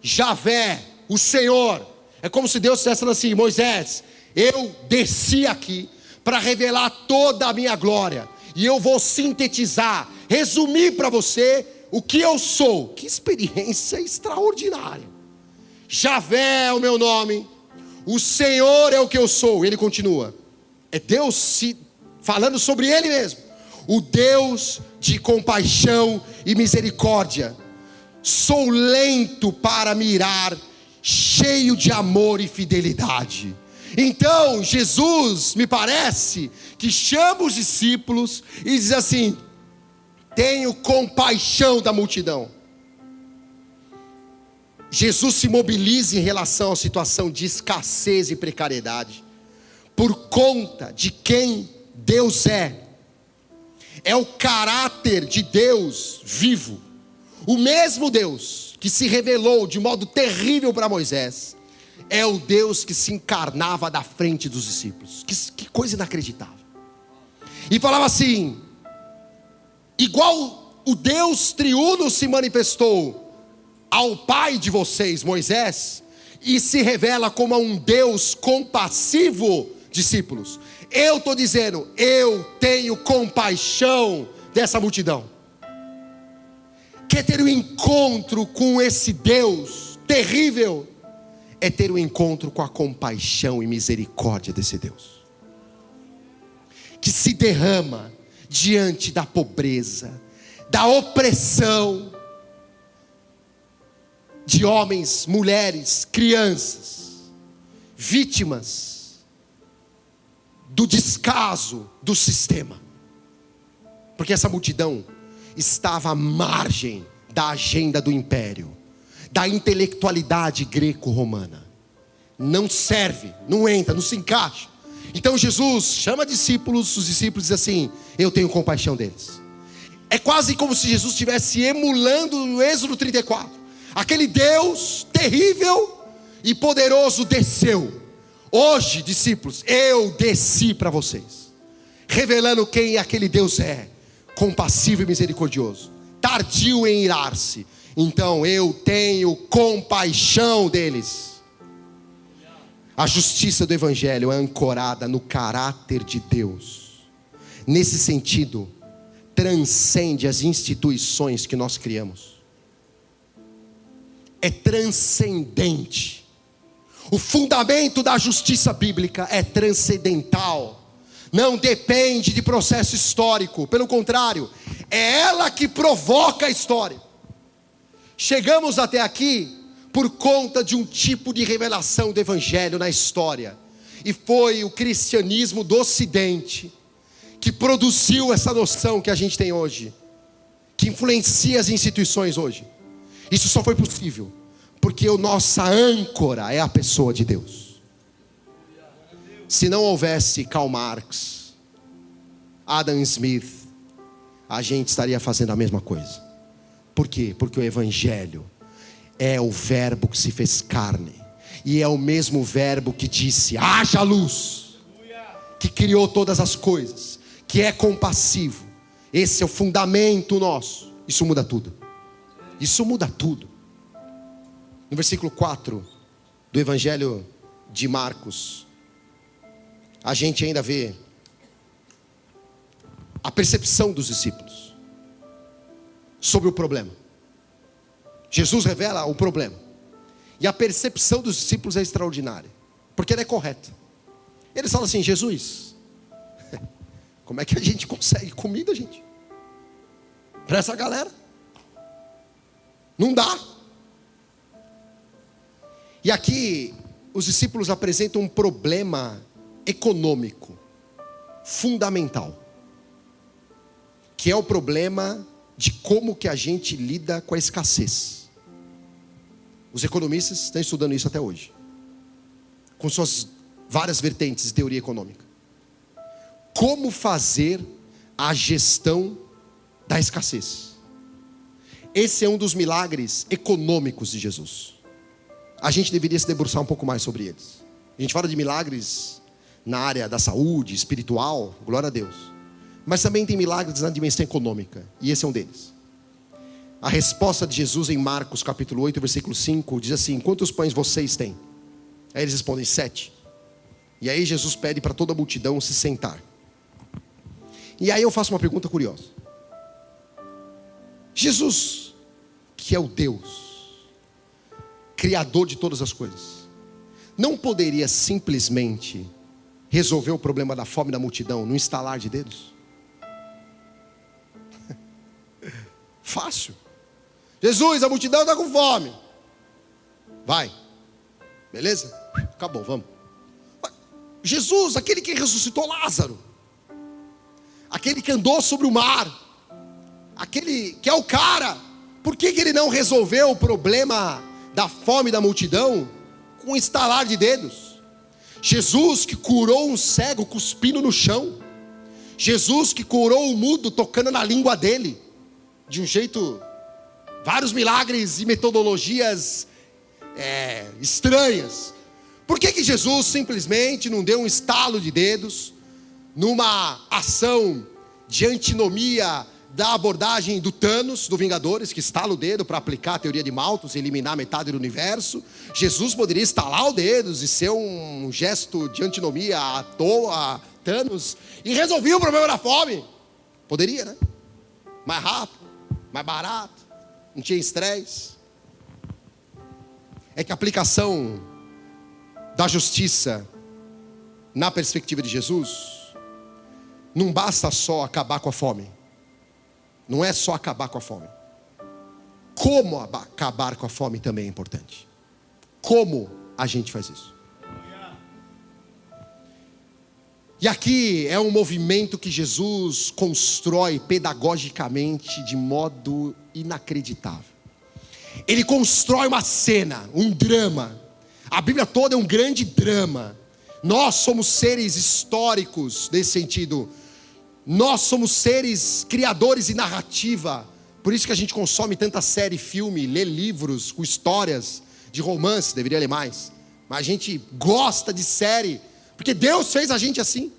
Javé, o Senhor. É como se Deus estivesse falando assim: Moisés, eu desci aqui para revelar toda a minha glória, e eu vou sintetizar, resumir para você o que eu sou. Que experiência extraordinária. Javé é o meu nome, o Senhor é o que eu sou. Ele continua, é Deus falando sobre Ele mesmo: o Deus de compaixão e misericórdia. Sou lento para me irar, cheio de amor e fidelidade. Então Jesus, me parece, que chama os discípulos e diz assim: tenho compaixão da multidão. Jesus se mobiliza em relação à situação de escassez e precariedade, por conta de quem Deus é. É o caráter de Deus vivo. O mesmo Deus que se revelou de modo terrível para Moisés, é o Deus que se encarnava da frente dos discípulos. Que coisa inacreditável. E falava assim: igual o Deus triuno se manifestou ao pai de vocês, Moisés, e se revela como um Deus compassivo, discípulos, eu estou dizendo, eu tenho compaixão dessa multidão. Quer ter um encontro com esse Deus terrível? É ter um encontro com a compaixão e misericórdia desse Deus, que se derrama diante da pobreza, da opressão de homens, mulheres, crianças, vítimas do descaso do sistema. Porque essa multidão estava à margem da agenda do império, da intelectualidade greco-romana. Não serve, não entra, não se encaixa. Então Jesus chama discípulos, os discípulos dizem assim: eu tenho compaixão deles. É quase como se Jesus estivesse emulando no Êxodo 34. Aquele Deus terrível e poderoso desceu. Hoje, discípulos, eu desci para vocês, revelando quem aquele Deus é: compassivo e misericordioso, tardio em irar-se. Então eu tenho compaixão deles. A justiça do Evangelho é ancorada no caráter de Deus. Nesse sentido, transcende as instituições que nós criamos. É transcendente. O fundamento da justiça bíblica é transcendental. Não depende de processo histórico. Pelo contrário, é ela que provoca a história. Chegamos até aqui por conta de um tipo de revelação do Evangelho na história. E foi o cristianismo do Ocidente que produziu essa noção que a gente tem hoje, que influencia as instituições hoje. Isso só foi possível porque a nossa âncora é a pessoa de Deus. Se não houvesse Karl Marx, Adam Smith, a gente estaria fazendo a mesma coisa. Por quê? Porque o Evangelho é o verbo que se fez carne, e é o mesmo verbo que disse: haja luz, que criou todas as coisas, que é compassivo. Esse é o fundamento nosso. Isso muda tudo. Isso muda tudo. No versículo 4 do Evangelho de Marcos, a gente ainda vê a percepção dos discípulos sobre o problema. Jesus revela o problema, e a percepção dos discípulos é extraordinária, porque ela é correta. Eles falam assim: Jesus, como é que a gente consegue comida, gente, para essa galera? Não dá. E aqui os discípulos apresentam um problema econômico fundamental, que é o problema de como que a gente lida com a escassez. Os economistas estão estudando isso até hoje, com suas várias vertentes de teoria econômica. Como fazer a gestão da escassez. Esse é um dos milagres econômicos de Jesus. A gente deveria se debruçar um pouco mais sobre eles. A gente fala de milagres na área da saúde, espiritual, glória a Deus. Mas também tem milagres na dimensão econômica, e esse é um deles. A resposta de Jesus em Marcos capítulo 8, versículo 5, diz assim: quantos pães vocês têm? Aí eles respondem: 7. E aí Jesus pede para toda a multidão se sentar. E aí eu faço uma pergunta curiosa. Jesus, que é o Deus Criador de todas as coisas, não poderia simplesmente resolver o problema da fome da multidão num estalar de dedos? Fácil. Jesus, a multidão está com fome. Vai. Beleza? Acabou, vamos. Jesus, aquele que ressuscitou Lázaro, aquele que andou sobre o mar, aquele que é o cara, por que ele não resolveu o problema da fome da multidão com um estalar de dedos? Jesus que curou um cego cuspindo no chão, Jesus que curou o mudo tocando na língua dele, de um jeito, vários milagres e metodologias estranhas. Por que Jesus simplesmente não deu um estalo de dedos numa ação de antinomia da abordagem do Thanos, do Vingadores, que estala o dedo para aplicar a teoria de Malthus e eliminar metade do universo? Jesus poderia estalar os dedos e ser um gesto de antinomia à toa, Thanos, e resolver o problema da fome. Poderia, né? Mais rápido, mais barato, não tinha estresse. É que a aplicação da justiça na perspectiva de Jesus não basta só acabar com a fome. Não é só acabar com a fome. Como acabar com a fome também é importante. Como a gente faz isso? E aqui é um movimento que Jesus constrói pedagogicamente de modo inacreditável. Ele constrói uma cena, um drama. A Bíblia toda é um grande drama. Nós somos seres históricos nesse sentido. Nós somos seres criadores de narrativa. Por isso que a gente consome tanta série, filme, lê livros com histórias de romance. Deveria ler mais, mas a gente gosta de série, porque Deus fez a gente assim.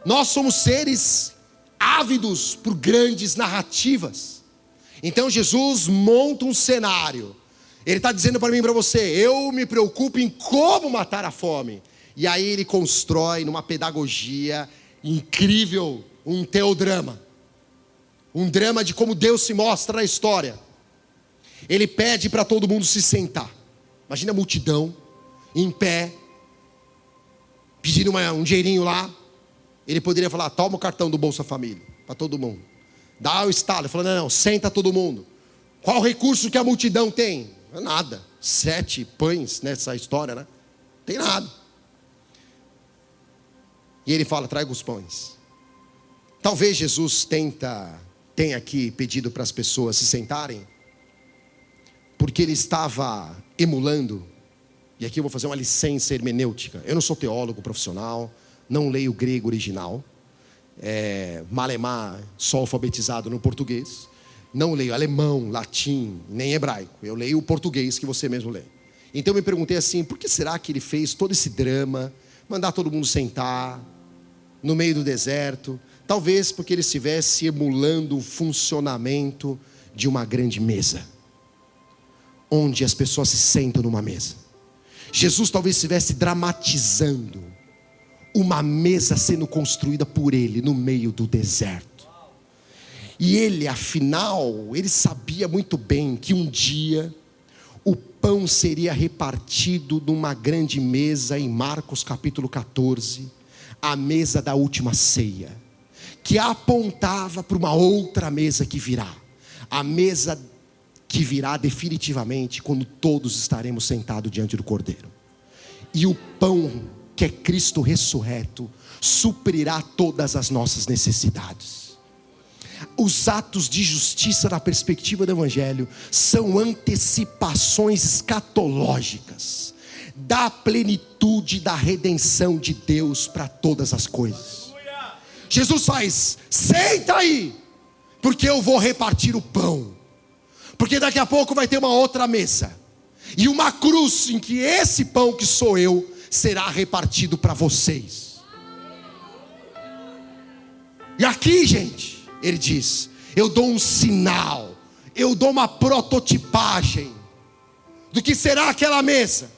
Nós somos seres ávidos por grandes narrativas. Então Jesus monta um cenário. Ele está dizendo para mim e para você: eu me preocupo em como matar a fome. E aí ele constrói numa pedagogia incrível um teodrama, um drama de como Deus se mostra na história. Ele pede para todo mundo se sentar. Imagina a multidão em pé, pedindo um dinheirinho lá. Ele poderia falar: toma o cartão do Bolsa Família para todo mundo, dá o estalo. Ele falou: não, senta todo mundo. Qual o recurso que a multidão tem? Nada. 7 pães nessa história, né? Tem nada. E ele fala: traga os pães. Talvez Jesus tenha aqui pedido para as pessoas se sentarem, porque ele estava emulando, e aqui eu vou fazer uma licença hermenêutica. Eu não sou teólogo profissional, não leio grego original, malemar, sou alfabetizado no português, não leio alemão, latim, nem hebraico, eu leio o português que você mesmo lê. Então eu me perguntei assim: por que será que ele fez todo esse drama, mandar todo mundo sentar no meio do deserto? Talvez porque ele estivesse emulando o funcionamento de uma grande mesa, onde as pessoas se sentam numa mesa. Jesus talvez estivesse dramatizando uma mesa sendo construída por ele no meio do deserto. E ele, afinal, ele sabia muito bem que um dia o pão seria repartido numa grande mesa em Marcos capítulo 14, a mesa da última ceia, que apontava para uma outra mesa que virá, a mesa que virá definitivamente quando todos estaremos sentados diante do Cordeiro. E o pão, que é Cristo ressurreto, suprirá todas as nossas necessidades. Os atos de justiça na perspectiva do Evangelho são antecipações escatológicas da plenitude da redenção de Deus para todas as coisas. Jesus faz: senta aí, porque eu vou repartir o pão, porque daqui a pouco vai ter uma outra mesa, e uma cruz em que esse pão que sou eu será repartido para vocês. E aqui, gente, ele diz: eu dou um sinal, eu dou uma prototipagem do que será aquela mesa,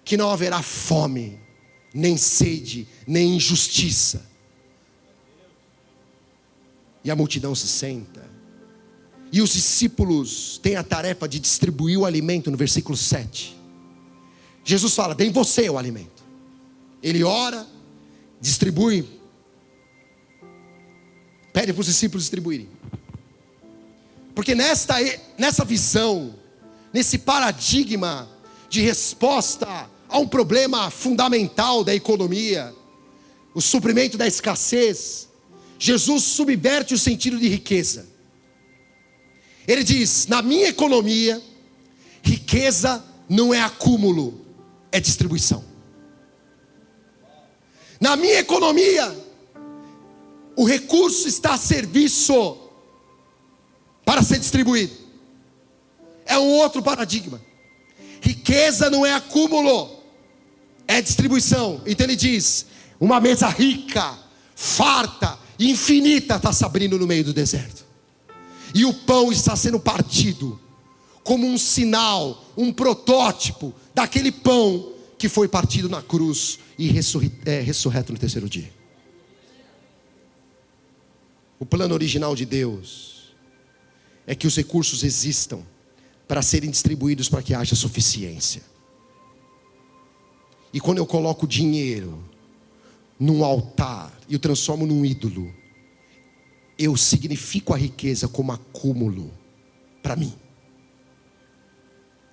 que não haverá fome, nem sede, nem injustiça. E a multidão se senta, e os discípulos têm a tarefa de distribuir o alimento no versículo 7. Jesus fala: dê em você o alimento. Ele ora, distribui, pede para os discípulos distribuírem. Porque nessa visão, nesse paradigma de resposta a um problema fundamental da economia, o suprimento da escassez, Jesus subverte o sentido de riqueza. Ele diz: na minha economia, riqueza não é acúmulo, é distribuição. Na minha economia, o recurso está a serviço para ser distribuído. É um outro paradigma. Riqueza não é acúmulo, é distribuição. Então ele diz: uma mesa rica, farta, infinita está se abrindo no meio do deserto. E o pão está sendo partido como um sinal, um protótipo daquele pão que foi partido na cruz e ressurreto no terceiro dia. O plano original de Deus é que os recursos existam para serem distribuídos, para que haja suficiência. E quando eu coloco dinheiro num altar e o transformo num ídolo, eu significo a riqueza como acúmulo para mim.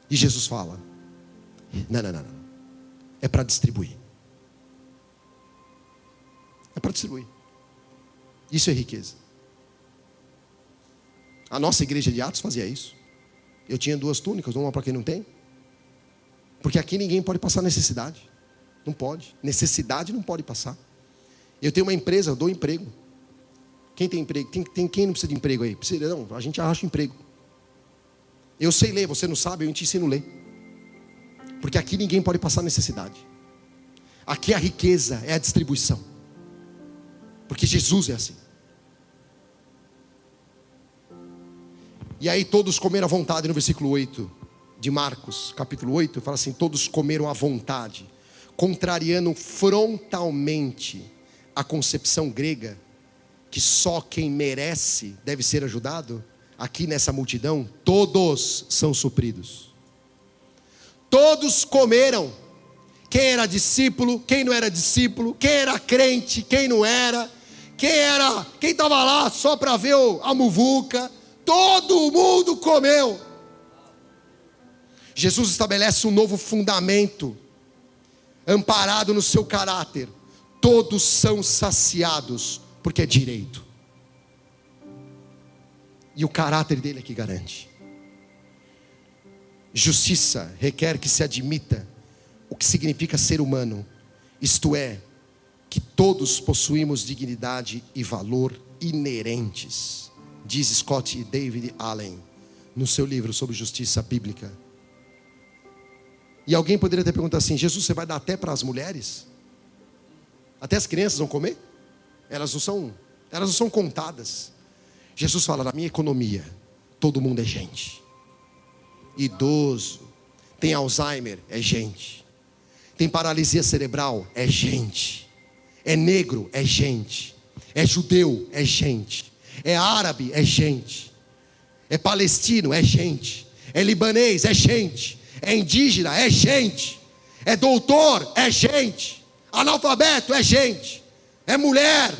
E Jesus fala: não, é para distribuir. É para distribuir. Isso é riqueza. A nossa igreja de Atos fazia isso. Eu tinha 2 túnicas, uma para quem não tem. Porque aqui ninguém pode passar necessidade. Não pode. Necessidade não pode passar. Eu tenho uma empresa, eu dou emprego. Quem tem emprego? Quem não precisa de emprego aí? Precisa, não, a gente arrasta emprego. Eu sei ler, você não sabe, eu te ensino a ler. Porque aqui ninguém pode passar necessidade. Aqui a riqueza é a distribuição. Porque Jesus é assim. E aí todos comeram à vontade, no versículo 8 de Marcos, capítulo 8, fala assim: todos comeram à vontade, contrariando frontalmente a concepção grega, que só quem merece deve ser ajudado. Aqui nessa multidão, todos são supridos. Todos comeram. Quem era discípulo, quem não era discípulo, quem era crente, quem não era, quem estava lá só para ver a muvuca. Todo mundo comeu. Jesus estabelece um novo fundamento, amparado no seu caráter. Todos são saciados, porque é direito. E o caráter dele é que garante. Justiça requer que se admita o que significa ser humano, isto é, que todos possuímos dignidade e valor inerentes, diz Scott David Allen no seu livro sobre justiça bíblica. E alguém poderia ter perguntado assim: Jesus, você vai dar até para as mulheres? Até as crianças vão comer? Elas não são contadas. Jesus fala: na minha economia, todo mundo é gente. Idoso, Tem Alzheimer? É gente. Tem paralisia cerebral? É gente. É negro? É gente. É judeu? É gente. É árabe? É gente. É palestino? É gente. É libanês? É gente. É indígena? É gente. É doutor? É gente. Analfabeto? É gente. É mulher?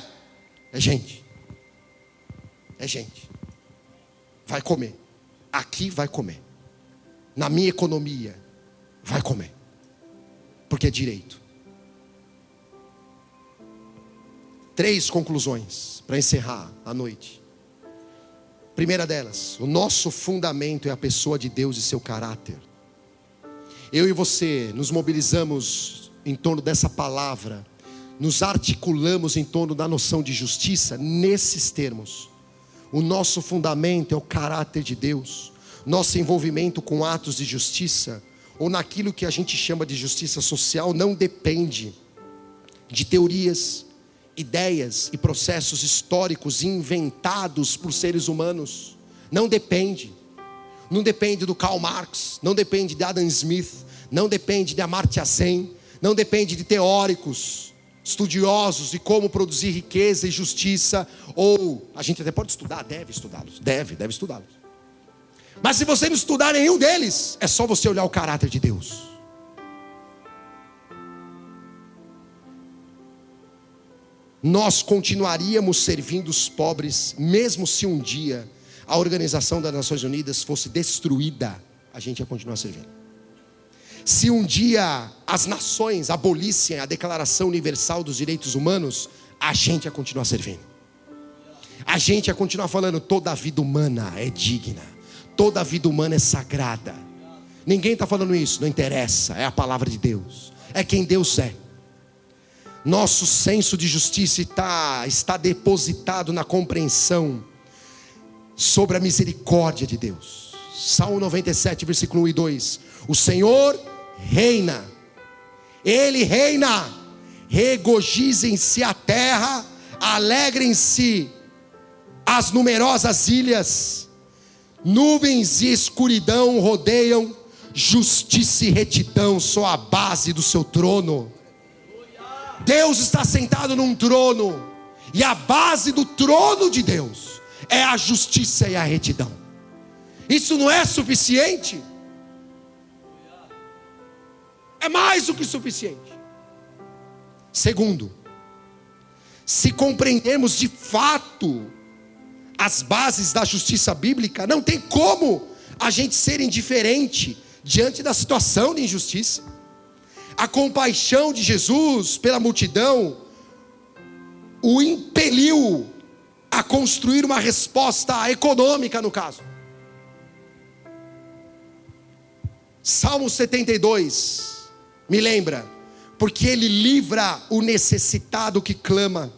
É gente. É gente. Vai comer. Aqui vai comer. Na minha economia, vai comer. Porque é direito. 3 conclusões para encerrar a noite. Primeira delas, o nosso fundamento é a pessoa de Deus e seu caráter. Eu e você nos mobilizamos em torno dessa palavra, nos articulamos em torno da noção de justiça nesses termos. O nosso fundamento é o caráter de Deus. Nosso envolvimento com atos de justiça, ou naquilo que a gente chama de justiça social, não depende de teorias, ideias e processos históricos inventados por seres humanos. Não depende. Não depende do Karl Marx, não depende de Adam Smith, não depende de Amartya Sen, não depende de teóricos, estudiosos de como produzir riqueza e justiça, ou a gente até pode estudar, deve estudá-los, deve estudá-los. Mas se você não estudar nenhum deles, é só você olhar o caráter de Deus. Nós continuaríamos servindo os pobres, mesmo se um dia a Organização das Nações Unidas fosse destruída, a gente ia continuar servindo. Se um dia as nações abolissem a Declaração Universal dos Direitos Humanos, a gente ia continuar servindo. A gente ia continuar falando, toda a vida humana é digna. Toda a vida humana é sagrada. Ninguém está falando isso, não interessa. É a palavra de Deus. É quem Deus é. Nosso senso de justiça está depositado na compreensão sobre a misericórdia de Deus. Salmo 97, versículo 1 e 2. O Senhor reina. Ele reina. Regozijem-se a terra, alegrem-se as numerosas ilhas. Nuvens e escuridão rodeiam, justiça e retidão são a base do seu trono. Deus está sentado num trono, e a base do trono de Deus é a justiça e a retidão. Isso não é suficiente? É mais do que suficiente. Segundo, se compreendermos de fato as bases da justiça bíblica, não tem como a gente ser indiferente diante da situação de injustiça. A compaixão de Jesus pela multidão o impeliu a construir uma resposta econômica no caso. Salmo 72 me lembra, porque ele livra o necessitado que clama,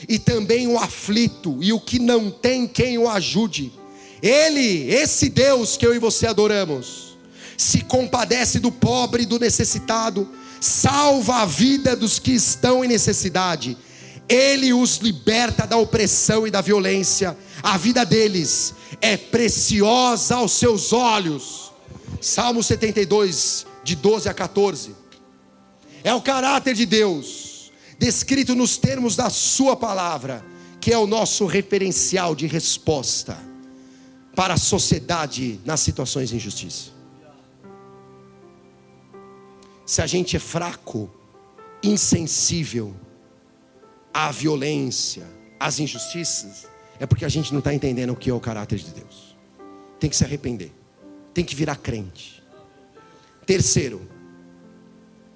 e também o aflito e o que não tem quem o ajude. Ele, esse Deus que eu e você adoramos, se compadece do pobre e do necessitado, salva a vida dos que estão em necessidade. Ele os liberta da opressão e da violência. A vida deles é preciosa aos seus olhos. Salmo 72, de 12 a 14. É o caráter de Deus descrito nos termos da sua palavra, que é o nosso referencial de resposta para a sociedade nas situações de injustiça. Se a gente é fraco, insensível à violência, às injustiças, é porque a gente não está entendendo o que é o caráter de Deus. Tem que se arrepender, tem que virar crente. Terceiro,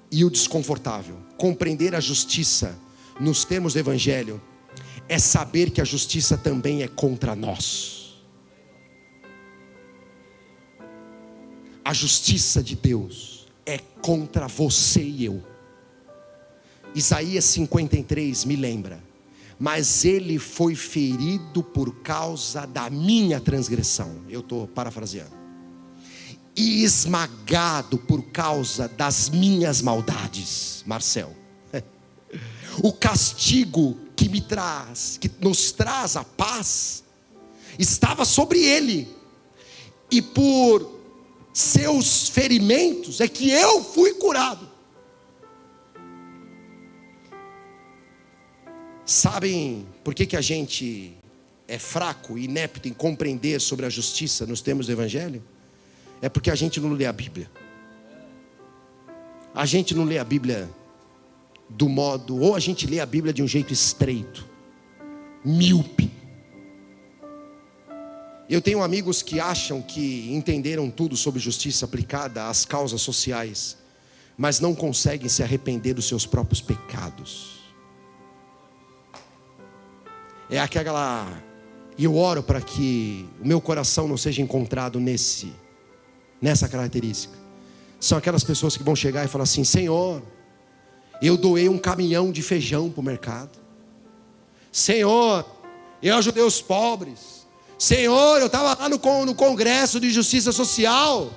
e o desconfortável, compreender a justiça nos termos do Evangelho é saber que a justiça também é contra nós. A justiça de Deus é contra você e eu. Isaías 53 me lembra, mas ele foi ferido por causa da minha transgressão. Eu estou parafraseando. E esmagado por causa das minhas maldades. Marcel. O castigo que nos traz a paz, estava sobre ele. E por seus ferimentos é que eu fui curado. Sabem por que a gente é fraco e inepto em compreender sobre a justiça nos termos do Evangelho? É porque a gente não lê a Bíblia. A gente não lê a Bíblia do modo, ou a gente lê a Bíblia de um jeito estreito, míope. Eu tenho amigos que acham que entenderam tudo sobre justiça aplicada às causas sociais, mas não conseguem se arrepender dos seus próprios pecados. É aquela, e eu oro para que o meu coração não seja encontrado nessa característica. São aquelas pessoas que vão chegar e falar assim: Senhor, eu doei um caminhão de feijão para o mercado. Senhor, eu ajudei os pobres. Senhor, eu estava lá no congresso de justiça social.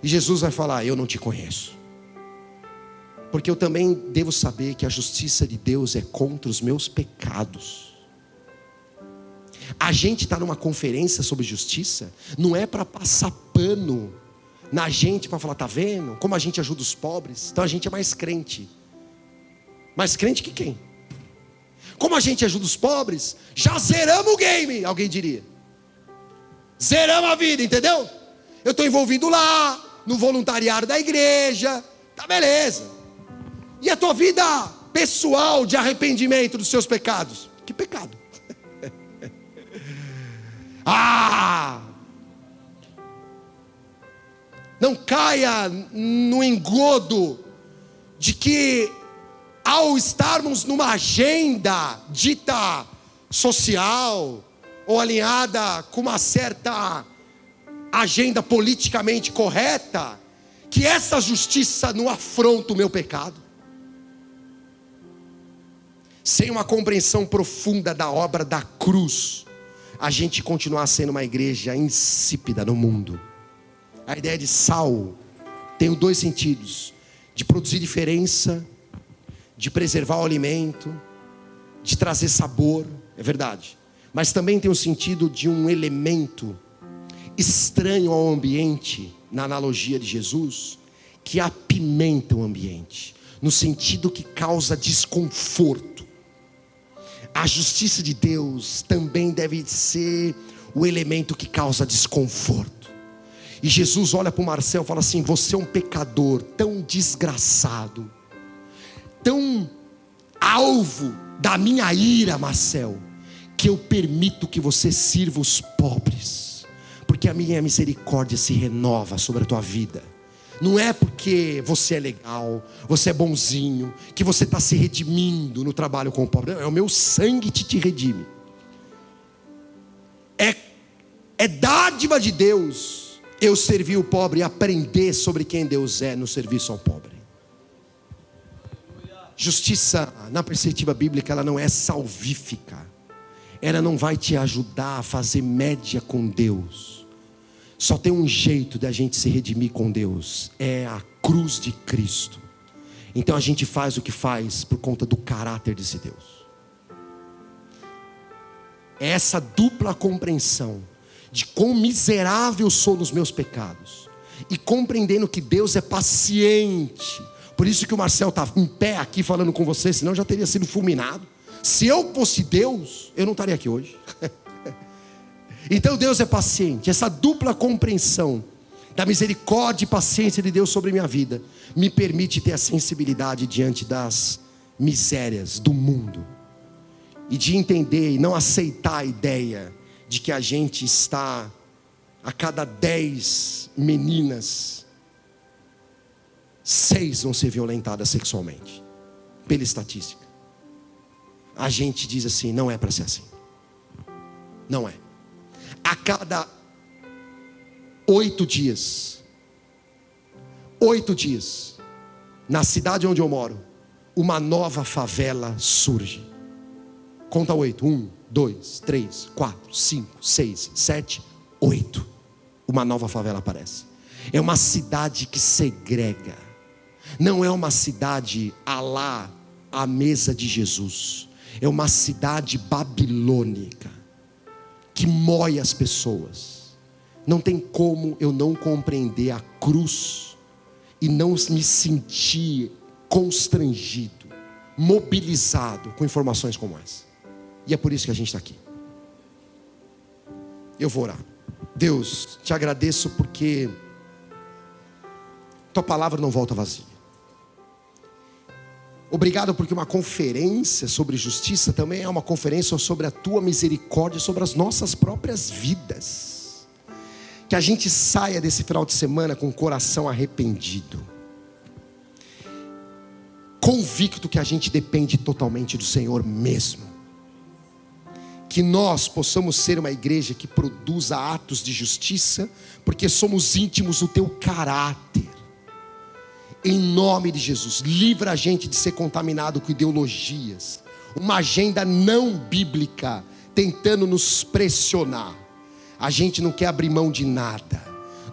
E Jesus vai falar: eu não te conheço. Porque eu também devo saber que a justiça de Deus é contra os meus pecados. A gente está numa conferência sobre justiça, não é para passar pano na gente, para falar: tá vendo como a gente ajuda os pobres? Então a gente é mais crente. Mais crente que quem? Como a gente ajuda os pobres, já zeramos o game, alguém diria. Zeramos a vida, entendeu? Eu estou envolvido lá, no voluntariado da igreja, tá beleza. E a tua vida pessoal de arrependimento dos seus pecados? Que pecado? Não caia no engodo de que, ao estarmos numa agenda dita social, ou alinhada com uma certa agenda politicamente correta, que essa justiça não afronta o meu pecado. Sem uma compreensão profunda da obra da cruz, a gente continuar sendo uma igreja insípida no mundo. A ideia de sal tem dois sentidos: de produzir diferença, de preservar o alimento, de trazer sabor, é verdade. Mas também tem o sentido de um elemento estranho ao ambiente, na analogia de Jesus, que apimenta o ambiente, no sentido que causa desconforto. A justiça de Deus também deve ser o elemento que causa desconforto. E Jesus olha para o Marcel e fala assim: você é um pecador tão desgraçado, tão alvo da minha ira, Marcel, que eu permito que você sirva os pobres, porque a minha misericórdia se renova sobre a tua vida. Não é porque você é legal, você é bonzinho, que você está se redimindo no trabalho com o pobre. Não, é o meu sangue que te redime. É dádiva de Deus eu servir o pobre e aprender sobre quem Deus é no serviço ao pobre. Justiça, na perspectiva bíblica, ela não é salvífica. Ela não vai te ajudar a fazer média com Deus. Só tem um jeito da gente se redimir com Deus: é a cruz de Cristo. Então a gente faz o que faz por conta do caráter desse Deus. É essa dupla compreensão de quão miserável sou nos meus pecados, e compreendendo que Deus é paciente. Por isso que o Marcel está em pé aqui falando com você, senão já teria sido fulminado. Se eu fosse Deus, eu não estaria aqui hoje. Então Deus é paciente. Essa dupla compreensão da misericórdia e paciência de Deus sobre minha vida me permite ter a sensibilidade diante das misérias do mundo, e de entender e não aceitar a ideia de que a gente está, a cada 10 meninas, 6 vão ser violentadas sexualmente, pela estatística. A gente diz assim: não é para ser assim. Não é. A cada 8 dias, na cidade onde eu moro, uma nova favela surge. Conta 8, 1, 2, 3, 4, 5, 6, 7, 8. Uma nova favela aparece. É uma cidade que segrega. Não é uma cidade alá a mesa de Jesus. É uma cidade babilônica, que mói as pessoas. Não tem como eu não compreender a cruz e não me sentir constrangido, mobilizado com informações como essa. E é por isso que a gente está aqui. Eu vou orar. Deus, te agradeço porque tua palavra não volta vazia. Obrigado porque uma conferência sobre justiça também é uma conferência sobre a tua misericórdia, sobre as nossas próprias vidas. Que a gente saia desse final de semana com o coração arrependido, convicto que a gente depende totalmente do Senhor mesmo. Que nós possamos ser uma igreja que produza atos de justiça, porque somos íntimos do teu caráter. Em nome de Jesus, livra a gente de ser contaminado com ideologias, uma agenda não bíblica tentando nos pressionar. A gente não quer abrir mão de nada,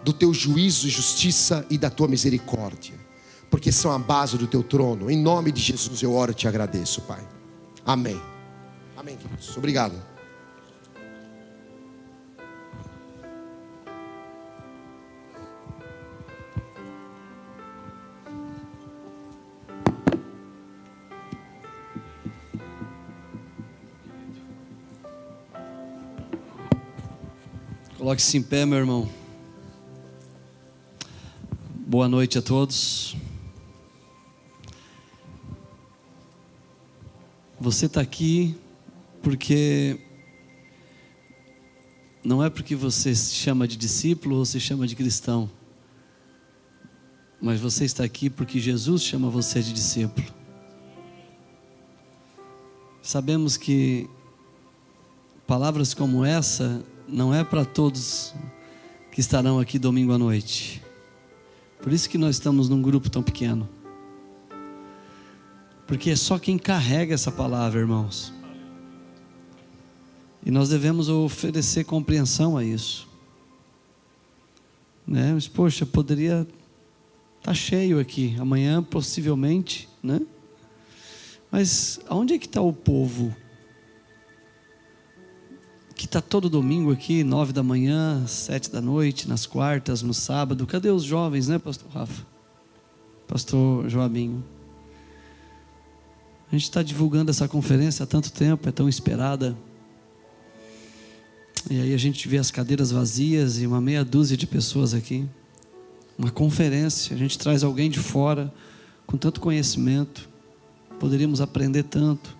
do teu juízo, justiça e da tua misericórdia, porque são a base do teu trono. Em nome de Jesus eu oro e te agradeço, Pai. Amém. Amém, queridos. Obrigado. Coloque-se em pé, meu irmão. Boa noite a todos. Você está aqui porque não é porque você se chama de discípulo ou se chama de cristão, mas você está aqui porque Jesus chama você de discípulo. Sabemos que palavras como essa não é para todos que estarão aqui domingo à noite. Por isso que nós estamos num grupo tão pequeno. Porque é só quem carrega essa palavra, irmãos. E nós devemos oferecer compreensão a isso. Né? Mas, poxa, poderia estar cheio aqui. Amanhã, possivelmente, né? Mas aonde é que está o povo que está todo domingo aqui, 9 da manhã, 7 da noite, nas quartas, no sábado? Cadê os jovens, né, pastor Rafa? Pastor Joabinho? A gente está divulgando essa conferência há tanto tempo, é tão esperada. E aí a gente vê as cadeiras vazias e uma meia dúzia de pessoas aqui. Uma conferência, a gente traz alguém de fora com tanto conhecimento. Poderíamos aprender tanto.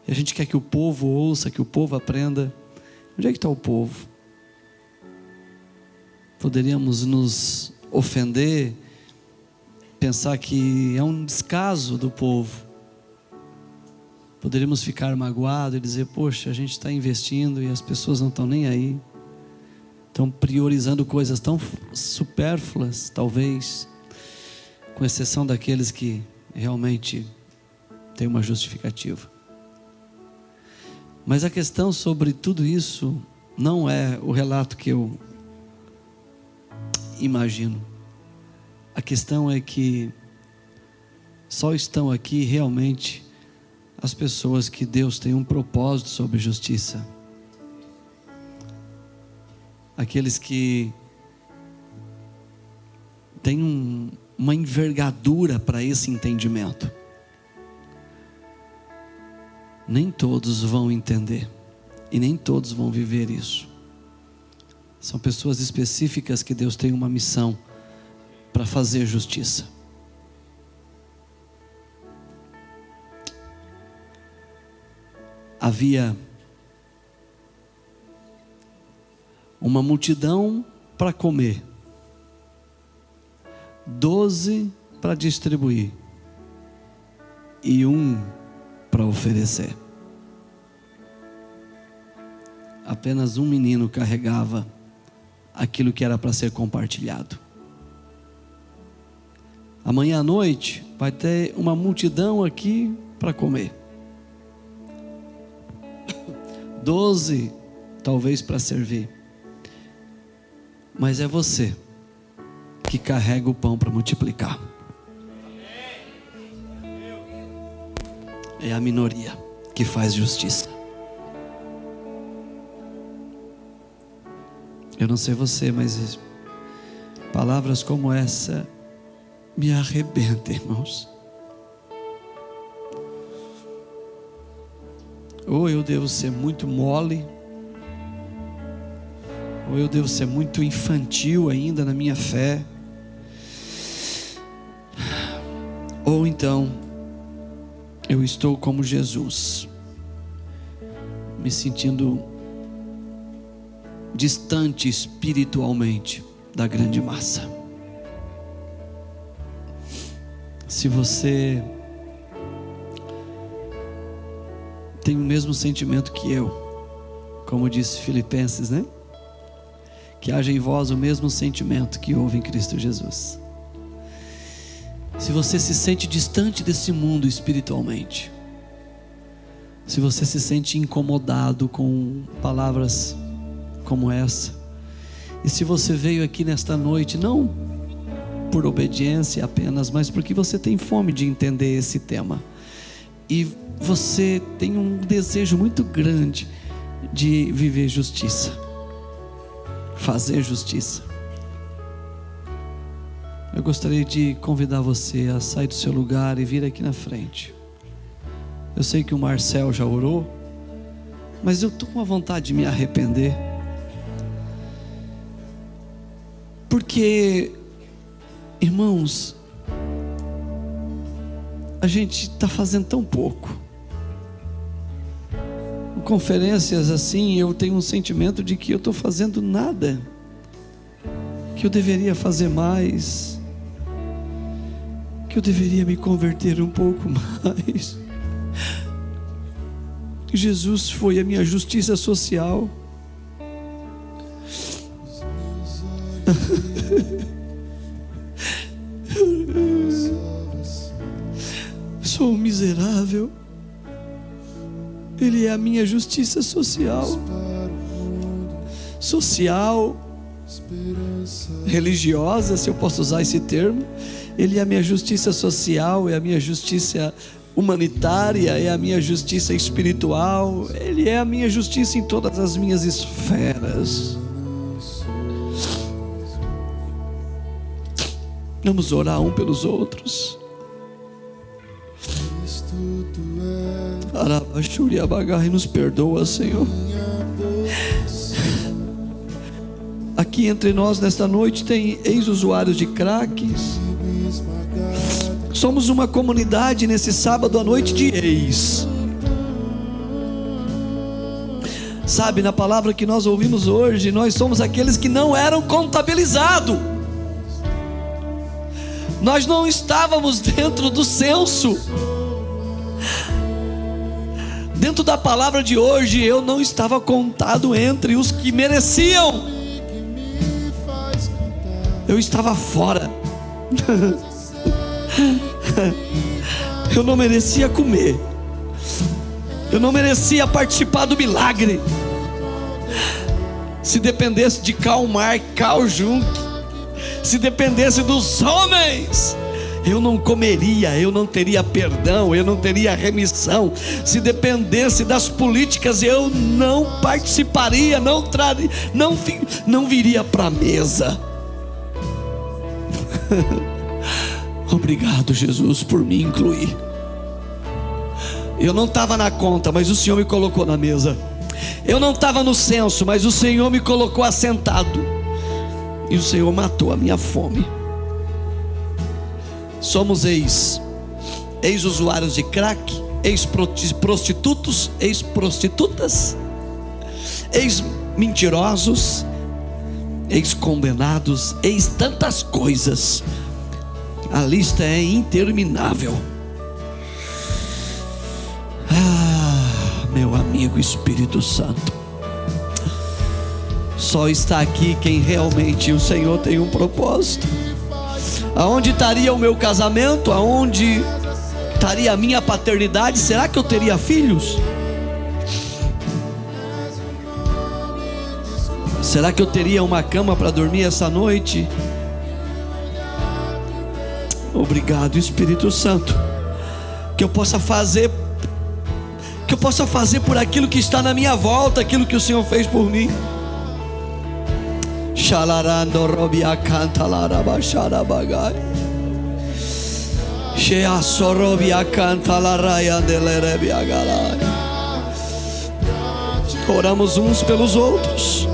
E a gente quer que o povo ouça, que o povo aprenda. Onde é que está o povo? Poderíamos nos ofender, pensar que é um descaso do povo. Poderíamos ficar magoados e dizer, poxa, a gente está investindo e as pessoas não estão nem aí. Estão priorizando coisas tão supérfluas, talvez, com exceção daqueles que realmente têm uma justificativa. Mas a questão sobre tudo isso não é o relato que eu imagino. A questão é que só estão aqui realmente as pessoas que Deus tem um propósito sobre justiça. Aqueles que têm uma envergadura para esse entendimento. Nem todos vão entender e nem todos vão viver isso. São pessoas específicas que Deus tem uma missão para fazer justiça. Havia uma multidão para comer, 12 para distribuir e 1 para oferecer. Apenas um menino carregava aquilo que era para ser compartilhado. Amanhã à noite vai ter uma multidão aqui para comer. 12 talvez para servir. Mas é você que carrega o pão para multiplicar. É a minoria que faz justiça. Eu não sei você, mas palavras como essa me arrebentam, irmãos. Ou eu devo ser muito mole, ou eu devo ser muito infantil ainda na minha fé, ou então eu estou como Jesus, me sentindo distante espiritualmente da grande massa. Se você tem o mesmo sentimento que eu, como disse Filipenses, né? Que haja em vós o mesmo sentimento que houve em Cristo Jesus. Se você se sente distante desse mundo espiritualmente, se você se sente incomodado com palavras como essa, e se você veio aqui nesta noite não por obediência apenas, mas porque você tem fome de entender esse tema, e você tem um desejo muito grande de viver justiça, fazer justiça, eu gostaria de convidar você a sair do seu lugar e vir aqui na frente. Eu sei que o Marcel já orou, mas eu estou com a vontade de me arrepender, porque, irmãos, a gente está fazendo tão pouco. Em conferências assim, eu tenho um sentimento de que eu estou fazendo nada, que eu deveria fazer mais, que eu deveria me converter um pouco mais. Jesus foi a minha justiça social. Sou um miserável. Ele é a minha justiça social. Social, religiosa, se eu posso usar esse termo. Ele é a minha justiça social, é a minha justiça humanitária, é a minha justiça espiritual. Ele é a minha justiça em todas as minhas esferas. Vamos orar um pelos outros. E nos perdoa, Senhor. Aqui entre nós nesta noite tem ex-usuários de cracks. Somos uma comunidade nesse sábado à noite de ex. Sabe, na palavra que nós ouvimos hoje, nós somos aqueles que não eram contabilizados. Nós não estávamos dentro do censo. Dentro da palavra de hoje, eu não estava contado entre os que mereciam. Eu estava fora. Eu não merecia comer. Eu não merecia participar do milagre. Se dependesse de Karl Marx, Carl Jung, se dependesse dos homens, eu não comeria, eu não teria perdão, eu não teria remissão. Se dependesse das políticas, eu não participaria, não viria para a mesa. Obrigado, Jesus, por me incluir. Eu não estava na conta, mas o Senhor me colocou na mesa. Eu não estava no censo, mas o Senhor me colocou assentado. E o Senhor matou a minha fome. Somos ex-usuários de crack, ex-prostitutos, ex-prostitutas, ex-mentirosos, ex-condenados, ex-tantas coisas. A lista é interminável. Meu amigo Espírito Santo, só está aqui quem realmente o Senhor tem um propósito. Aonde estaria o meu casamento? Aonde estaria a minha paternidade? Será que eu teria filhos? Será que eu teria uma cama para dormir essa noite? Obrigado, Espírito Santo, que eu possa fazer por aquilo que está na minha volta, aquilo que o Senhor fez por mim. Shalarando robia canta larabashara bagai. Shea sorobia canta laraia delerebia galai. Oramos uns pelos outros.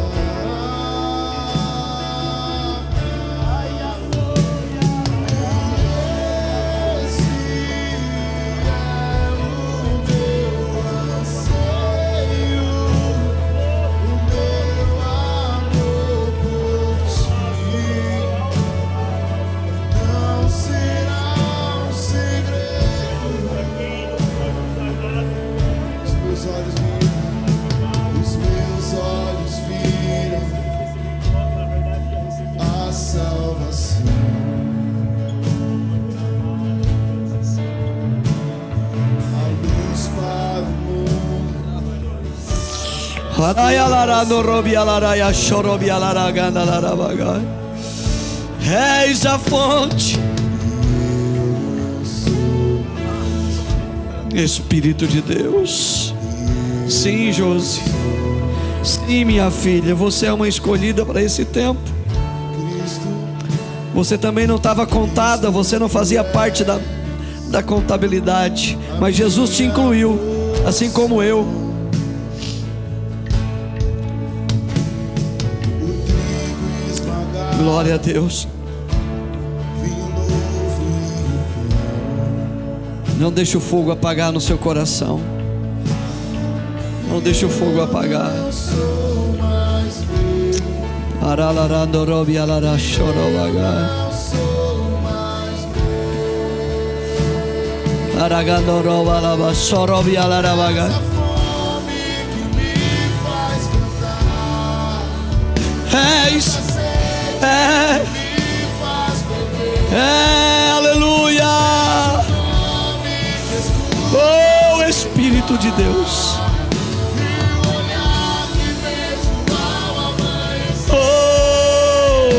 És a fonte, Espírito de Deus. Sim, Josi. Sim, minha filha, você é uma escolhida para esse tempo. Você também não estava contada, você não fazia parte da contabilidade, mas Jesus te incluiu, assim como eu. Glória a Deus. Não deixe o fogo apagar no seu coração. Não deixe o fogo apagar. Aleluia. Oh, Espírito de Deus. Oh,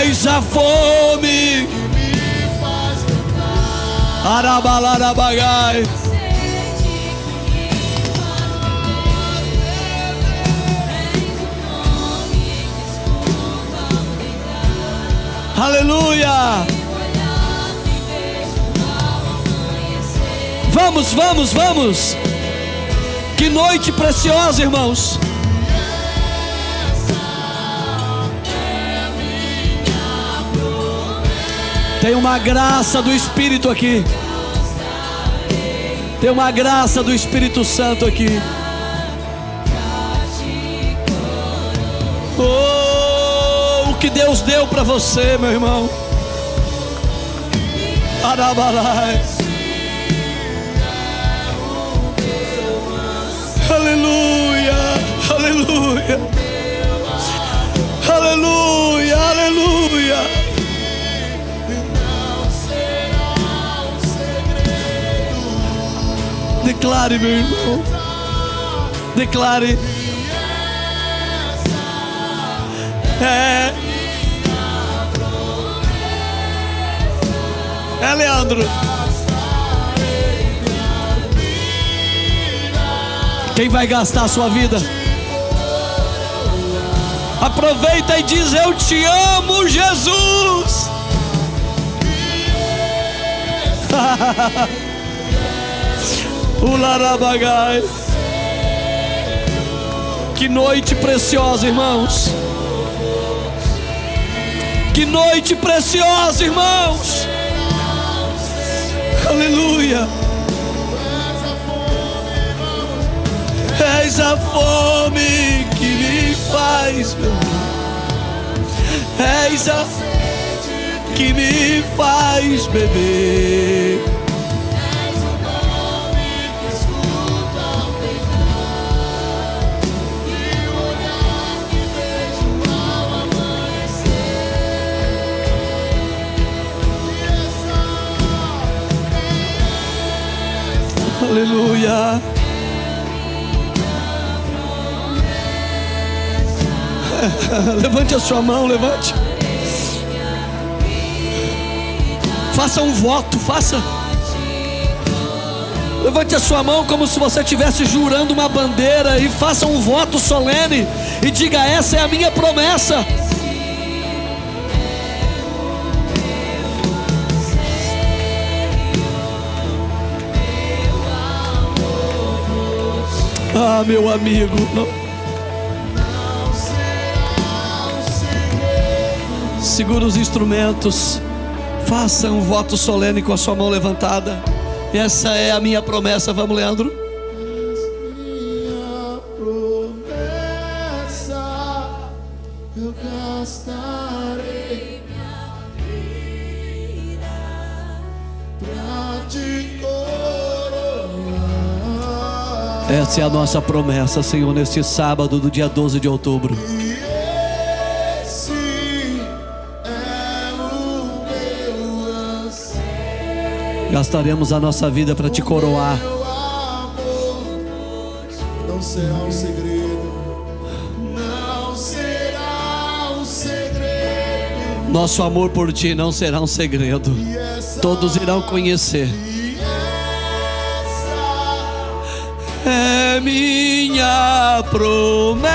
és a fome. Arabalarabagai. Aleluia. Vamos, vamos, vamos. Que noite preciosa, irmãos. Tem uma graça do Espírito aqui. Tem uma graça do Espírito Santo aqui. Oh, o que Deus deu para você, meu irmão. Arabalai. Aleluia, aleluia, aleluia, aleluia. Declare, meu irmão. Declare. É Leandro. Quem vai gastar a sua vida? Aproveita e diz: eu te amo, Jesus. Ularabagai. Que noite preciosa, irmãos. Que noite preciosa, irmãos. Aleluia. És a fome que me faz beber. És a sede que me faz beber. És o nome que escuta o pecado e o olhar que vejo ao amanhecer. Aleluia. Levante a sua mão, levante. Faça um voto, faça. Levante a sua mão como se você estivesse jurando uma bandeira e faça um voto solene e diga: essa é a minha promessa. Ah, meu amigo, segura os instrumentos, faça um voto solene com a sua mão levantada. Essa é a minha promessa. Vamos, Leandro. Minha promessa, eu gastarei minha vida pra te coroar. Essa é a nossa promessa, Senhor, neste sábado do dia 12 de outubro. E esse é o meu anseio. Gastaremos a nossa vida para te coroar. Meu amor não será um segredo, não será um segredo. Nosso amor por ti não será um segredo. E essa Todos irão conhecer. E essa É minha promessa.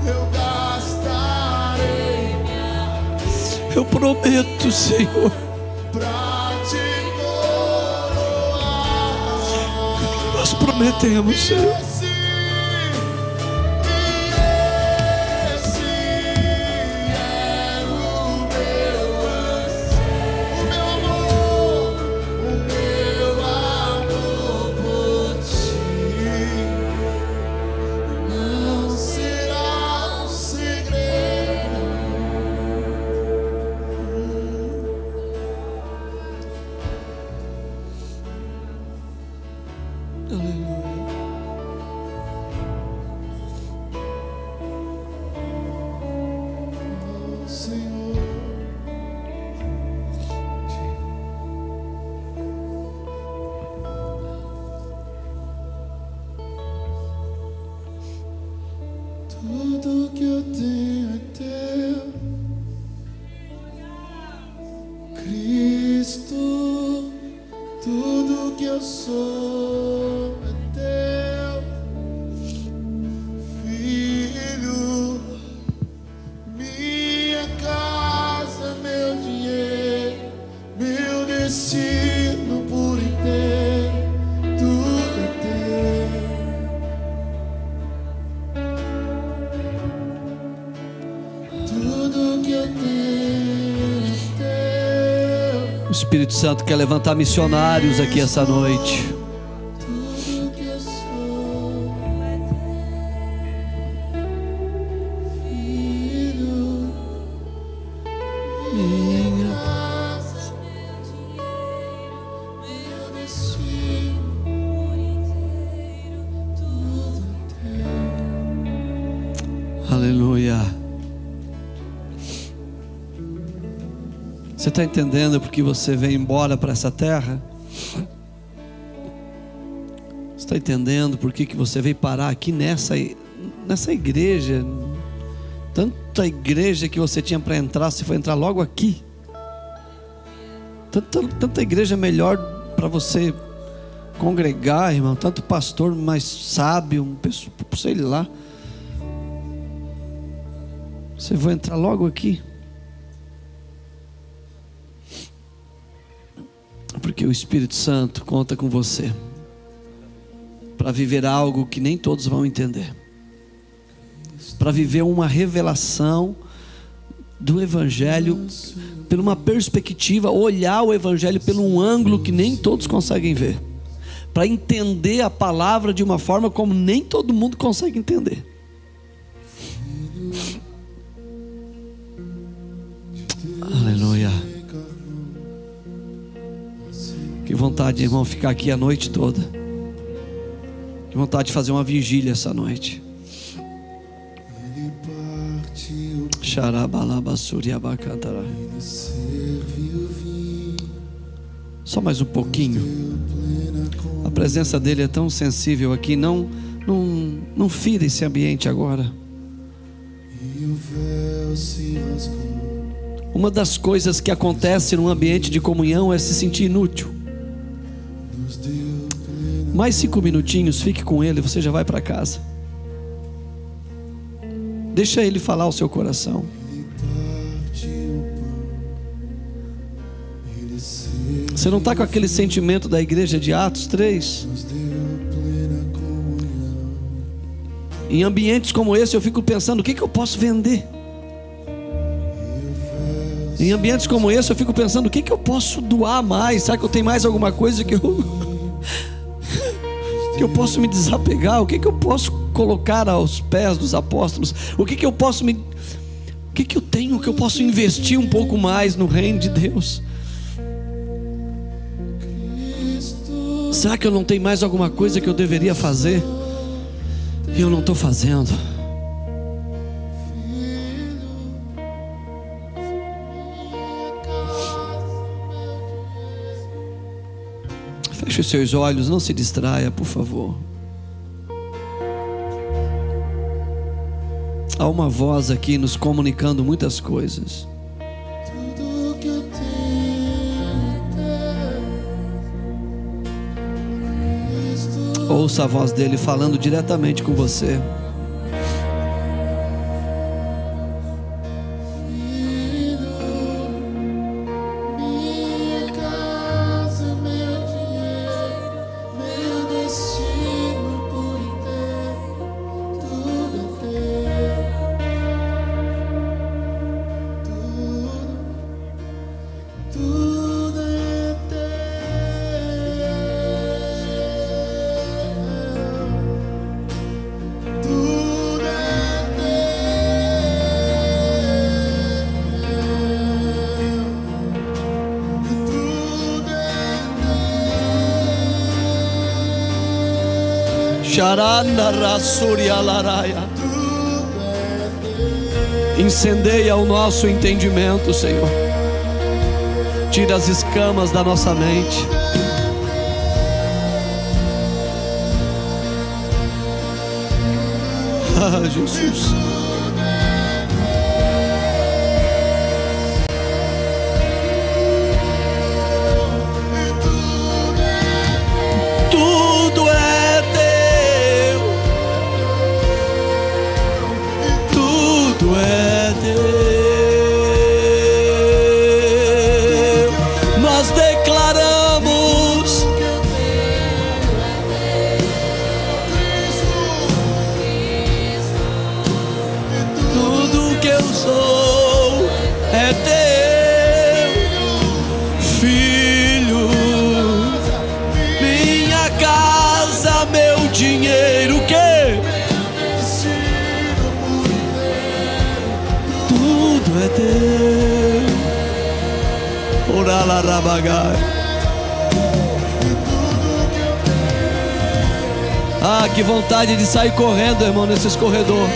eu gastarei Eu prometo, Senhor. pra te coroar. Nós prometemos, Senhor. Esse é o meu anseio, o meu amor por ti não será um segredo. Senhor, tudo que eu tenho é teu, Cristo. Tudo que eu sou é teu, Filho. Minha casa, meu dinheiro, meu destino por inteiro, tudo é teu. Tudo que eu tenho é teu. O Espírito Santo quer levantar missionários aqui essa noite. Tudo que eu sou é teu, Filho. Minha casa, meu dinheiro, meu destino por inteiro, tudo teu. Aleluia. Você está entendendo porque você veio embora para essa terra? Você está entendendo por que você veio parar aqui nessa igreja? Tanta igreja que você tinha para entrar, você foi entrar logo aqui. Tanta igreja melhor para você congregar, irmão. Tanto pastor mais sábio, sei lá. Você vai entrar logo aqui. Porque o Espírito Santo conta com você para viver algo que nem todos vão entender, para viver uma revelação do Evangelho por uma perspectiva, olhar o Evangelho por um ângulo que nem todos conseguem ver, para entender a palavra de uma forma como nem todo mundo consegue entender. Aleluia. Que vontade, irmão, ficar aqui a noite toda. Que vontade de fazer uma vigília essa noite. Ele partiu, Xarabalabasuriabacantara. ele serviu vinho, Só mais um pouquinho. plena com A presença dele é tão sensível aqui. Não fira esse ambiente agora. e o véu se rasgou. Uma das coisas que acontece num ambiente de comunhão é se sentir inútil. Mais 5 minutinhos, fique com ele, você já vai para casa. Deixa ele falar ao seu coração. Você não está com aquele sentimento da igreja de Atos 3? Em ambientes como esse eu fico pensando, o que eu posso vender? Em ambientes como esse eu fico pensando, o que eu posso doar mais? Será que eu tenho mais alguma coisa que eu posso me desapegar? O que eu posso colocar aos pés dos apóstolos? O que eu posso o que eu tenho que eu posso investir um pouco mais no reino de Deus? Será que eu não tenho mais alguma coisa que eu deveria fazer e eu não estou fazendo? Feche os seus olhos, não se distraia, por favor. Há uma voz aqui nos comunicando muitas coisas. Tudo que eu tenho é teu. Ouça a voz dele falando diretamente com você. Minha casa, meu dinheiro, meu destino por inteiro, tudo é teu, tudo é teu, tudo é Sharanda Rasuria Laraya. Incendeia o nosso entendimento, Senhor. Tira as escamas da nossa mente. Ah, Jesus. Tudo é teu. Tudo é teu. Nós declaramos. Tudo que eu sou é teu, filho. Minha casa, meu dinheiro, o quê? Tudo é teu. Orala rabagai. Ah, que vontade de sair correndo, irmão, nesses corredores.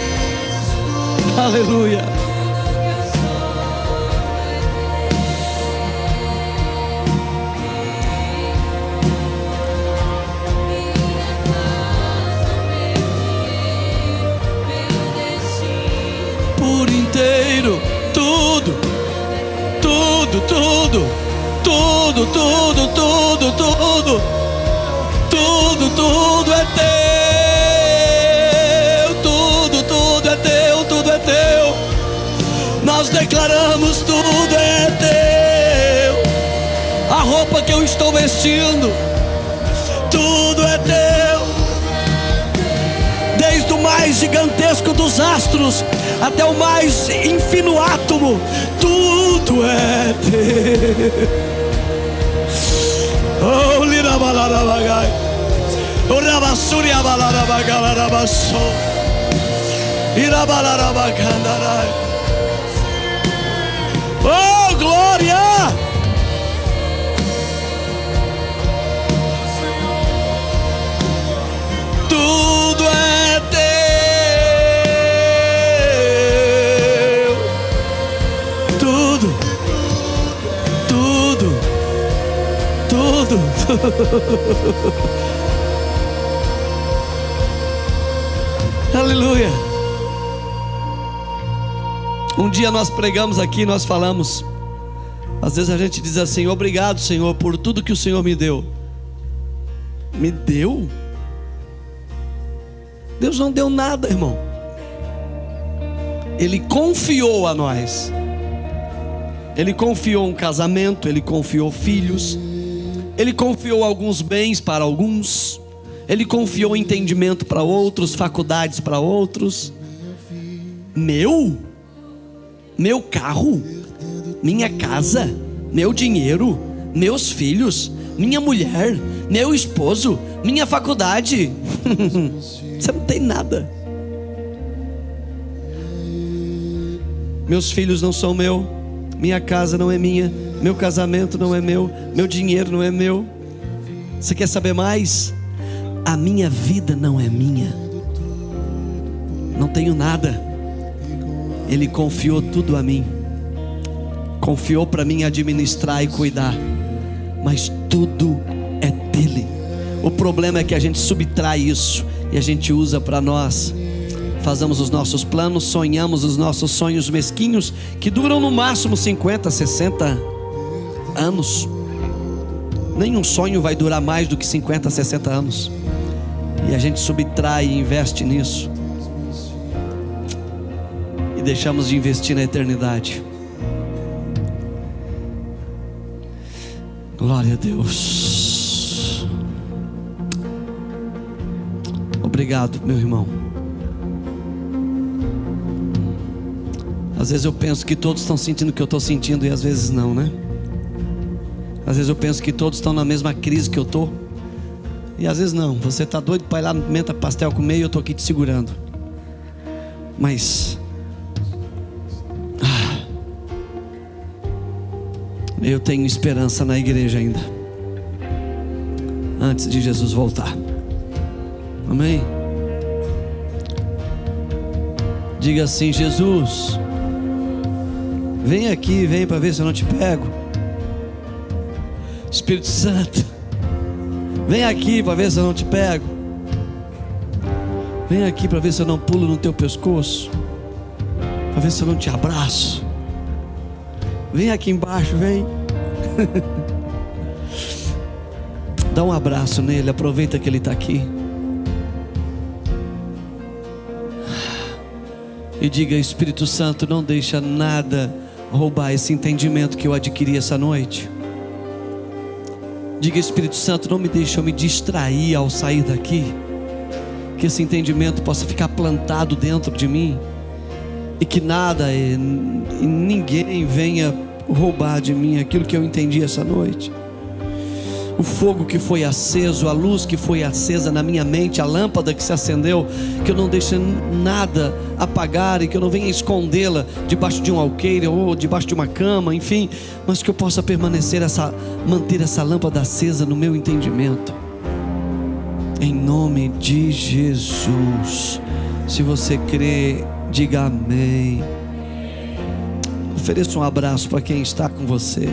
Aleluia. Por inteiro, tudo, tudo, tudo, tudo, tudo, tudo, tudo, tudo, tudo é teu, tudo, tudo é teu, tudo é teu. Nós declaramos, tudo é teu. A roupa que eu estou vestindo, tudo é teu. Desde o mais gigantesco dos astros até o mais ínfimo átomo, tudo é teu. Oh, lirabalarabagai, oh, rabassuriabalarabagalarabasso, irabalarabagandarai. Oh, glória! Tudo é teu. Tudo. Tudo. Tudo. Aleluia. Um dia nós pregamos aqui, nós falamos. Às vezes a gente diz assim: obrigado, Senhor, por tudo que o Senhor me deu. me deu? Deus não deu nada, irmão. Ele confiou a nós. Ele confiou um casamento, Ele confiou filhos, Ele confiou alguns bens para alguns, Ele confiou entendimento para outros, faculdades para outros. Meu carro, minha casa, meu dinheiro, meus filhos, minha mulher, meu esposo, minha faculdade. Você não tem nada. Meus filhos não são meu, minha casa não é minha, meu casamento não é meu dinheiro não é meu. Você quer saber mais? A minha vida não é minha. Não tenho nada. Ele confiou tudo a mim. Confiou para mim administrar e cuidar. Mas tudo é dele. O problema é que a gente subtrai isso e a gente usa para nós. Fazemos os nossos planos, sonhamos os nossos sonhos mesquinhos, que duram no máximo 50, 60 anos. Nenhum sonho vai durar mais do que 50, 60 anos. E a gente subtrai e investe nisso. E deixamos de investir na eternidade. Glória a Deus. Obrigado, meu irmão. Às vezes eu penso que todos estão sentindo o que eu estou sentindo e às vezes não, né? Às vezes eu penso que todos estão na mesma crise que eu estou e às vezes não. Você está doido para ir lá no Pimenta Pastel comer e eu estou aqui te segurando. Mas eu tenho esperança na igreja ainda, antes de Jesus voltar. Amém? Diga assim: Jesus, vem aqui, vem para ver se eu não te pego. Espírito Santo, vem aqui para ver se eu não te pego. Vem aqui para ver se eu não pulo no teu pescoço, para ver se eu não te abraço. Vem aqui embaixo, vem. Dá um abraço nele, aproveita que ele está aqui. E diga: Espírito Santo, não deixa nada roubar esse entendimento que eu adquiri essa noite. Diga: Espírito Santo, não me deixa eu me distrair ao sair daqui. Que esse entendimento possa ficar plantado dentro de mim. E que nada e ninguém venha roubar de mim aquilo que eu entendi essa noite. O fogo que foi aceso, a luz que foi acesa na minha mente, a lâmpada que se acendeu, que eu não deixe nada apagar e que eu não venha escondê-la debaixo de um alqueire ou debaixo de uma cama, enfim, mas que eu possa manter essa lâmpada acesa no meu entendimento. Em nome de Jesus. Se você crê, diga amém. Ofereça um abraço para quem está com você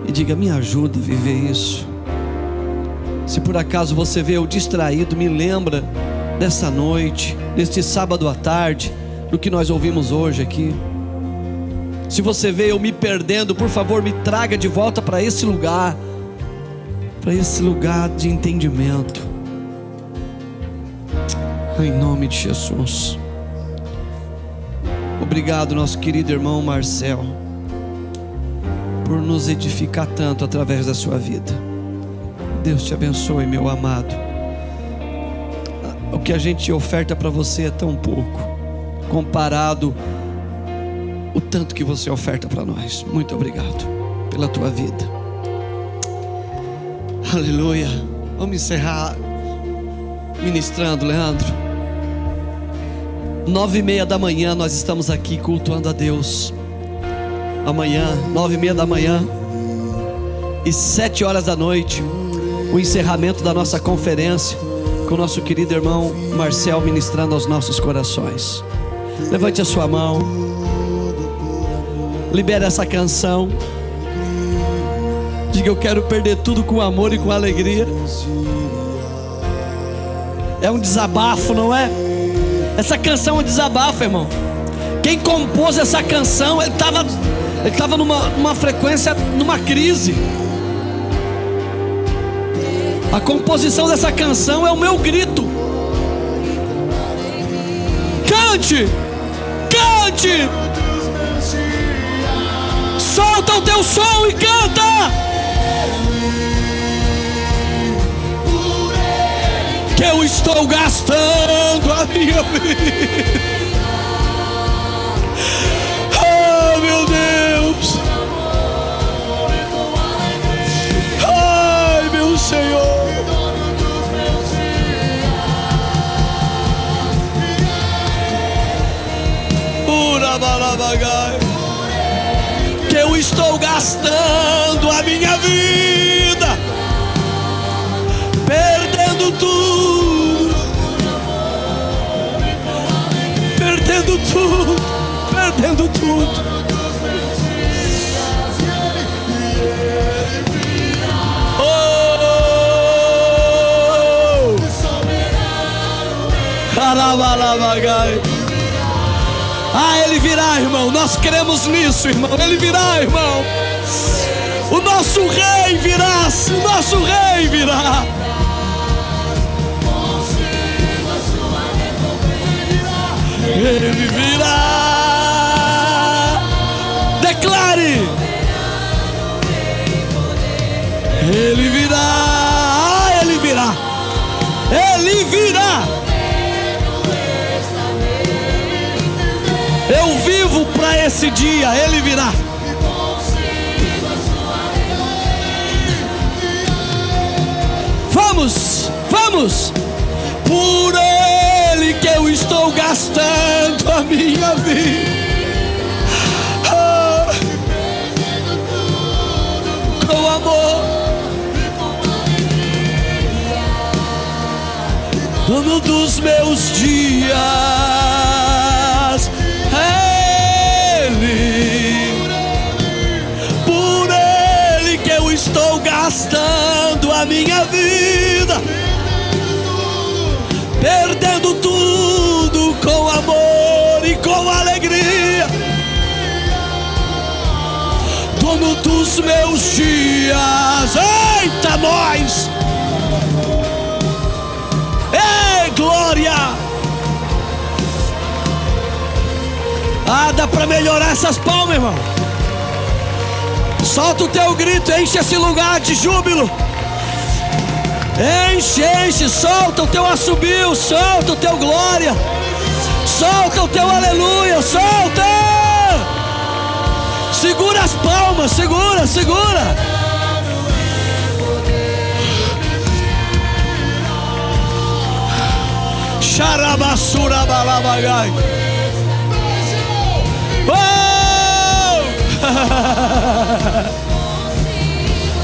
e diga: me ajuda a viver isso. Se por acaso você vê eu distraído, me lembra dessa noite, deste sábado à tarde, do que nós ouvimos hoje aqui. Se você vê eu me perdendo, por favor, me traga de volta para esse lugar de entendimento. Em nome de Jesus. Obrigado, nosso querido irmão Marcel, por nos edificar tanto através da sua vida. Deus te abençoe, meu amado. O que a gente oferta para você é tão pouco comparado o tanto que você oferta para nós. Muito obrigado pela tua vida. Aleluia. Vamos encerrar ministrando, Leandro. 9:30 da manhã nós estamos aqui cultuando a Deus. Amanhã, 9:30 da manhã e 7 horas da noite, o encerramento da nossa conferência com o nosso querido irmão Marcel ministrando aos nossos corações. Levante a sua mão, libere essa canção, diga: eu quero perder tudo com amor e com alegria. É um desabafo, não é? Essa canção é um desabafo, irmão. Quem compôs essa canção, ele estava numa frequência, numa crise. A composição dessa canção é o meu grito. Cante, cante. Solta o teu som e canta. Que eu estou gastando a minha vida. Oh, meu Deus. Ai, meu Senhor. Que eu estou gastando a minha vida, perdendo tudo, perdendo tudo, perdendo tudo. Ah, Ele virá, irmão. Nós cremos nisso, irmão. Ele virá, irmão. O nosso rei virá. O nosso rei virá. Ele virá. Declare. Ele virá. Ah, Ele virá. Ele virá. Eu vivo para esse dia, Ele virá. Vamos, vamos. Por Ele que eu estou gastando a minha vida. Ah, com amor, dono dos meus dias. Por Ele que eu estou gastando a minha vida, perdendo tudo com amor e com alegria, dono dos meus dias. Eita, nós! Ei, glória! Ah, dá para melhorar essas palmas, irmão. Solta o teu grito, enche esse lugar de júbilo. Enche, enche, solta o teu assobio, solta o teu glória, solta o teu aleluia, solta. Segura as palmas, segura, segura. Xarabassura balabagai.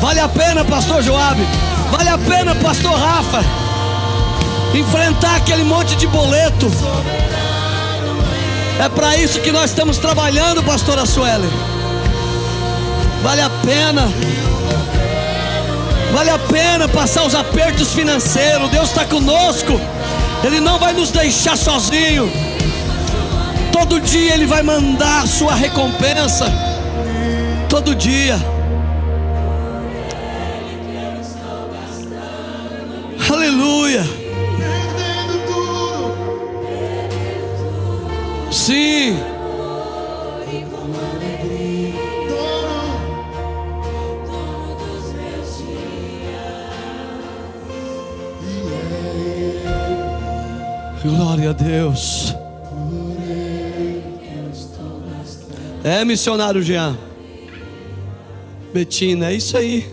Vale a pena, pastor Joabe, vale a pena, pastor Rafa, enfrentar aquele monte de boleto. É para isso que nós estamos trabalhando, pastora Sueli. Vale a pena. Vale a pena passar os apertos financeiros. Deus está conosco. Ele não vai nos deixar sozinho. Todo dia Ele vai mandar sua recompensa. Todo dia. Aleluia. Sim. Glória a Deus. É, missionário Jean. Betina, é isso aí.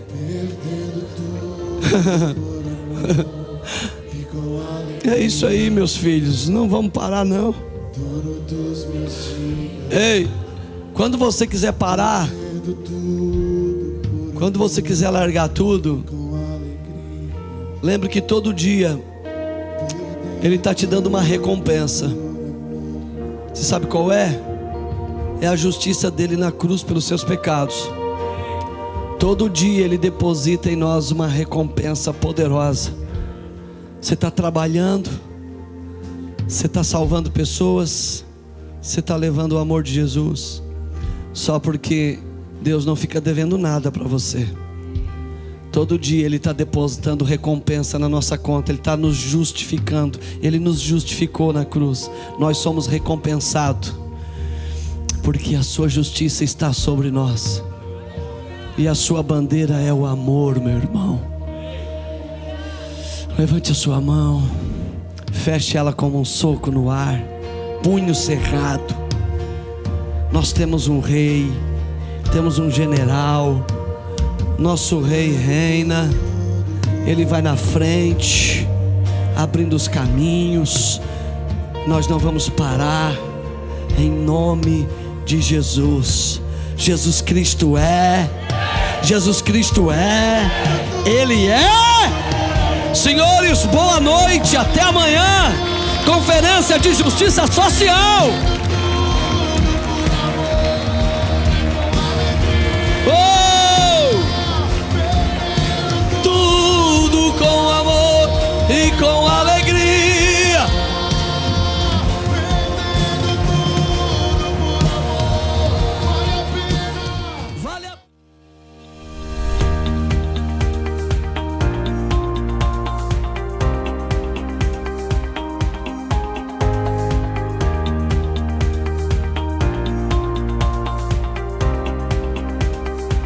É isso aí, meus filhos. Não vamos parar, não. Ei, quando você quiser parar, quando você quiser largar tudo, lembre que todo dia Ele está te dando uma recompensa. Você sabe qual é? É a justiça dele na cruz pelos seus pecados. Todo dia Ele deposita em nós uma recompensa poderosa. Você está trabalhando, você está salvando pessoas, você está levando o amor de Jesus, só porque Deus não fica devendo nada para você. Todo dia Ele está depositando recompensa na nossa conta. Ele está nos justificando. Ele nos justificou na cruz. Nós somos recompensados, porque a sua justiça está sobre nós. E a sua bandeira é o amor, meu irmão. Levante a sua mão. Feche ela como um soco no ar. Punho cerrado. Nós temos um rei. Temos um general. Nosso rei reina. Ele vai na frente, abrindo os caminhos. Nós não vamos parar. Em nome de Jesus. Jesus Cristo é. Jesus Cristo é. Ele é. Senhores, boa noite. Até amanhã. Conferência de Justiça Social. Oh!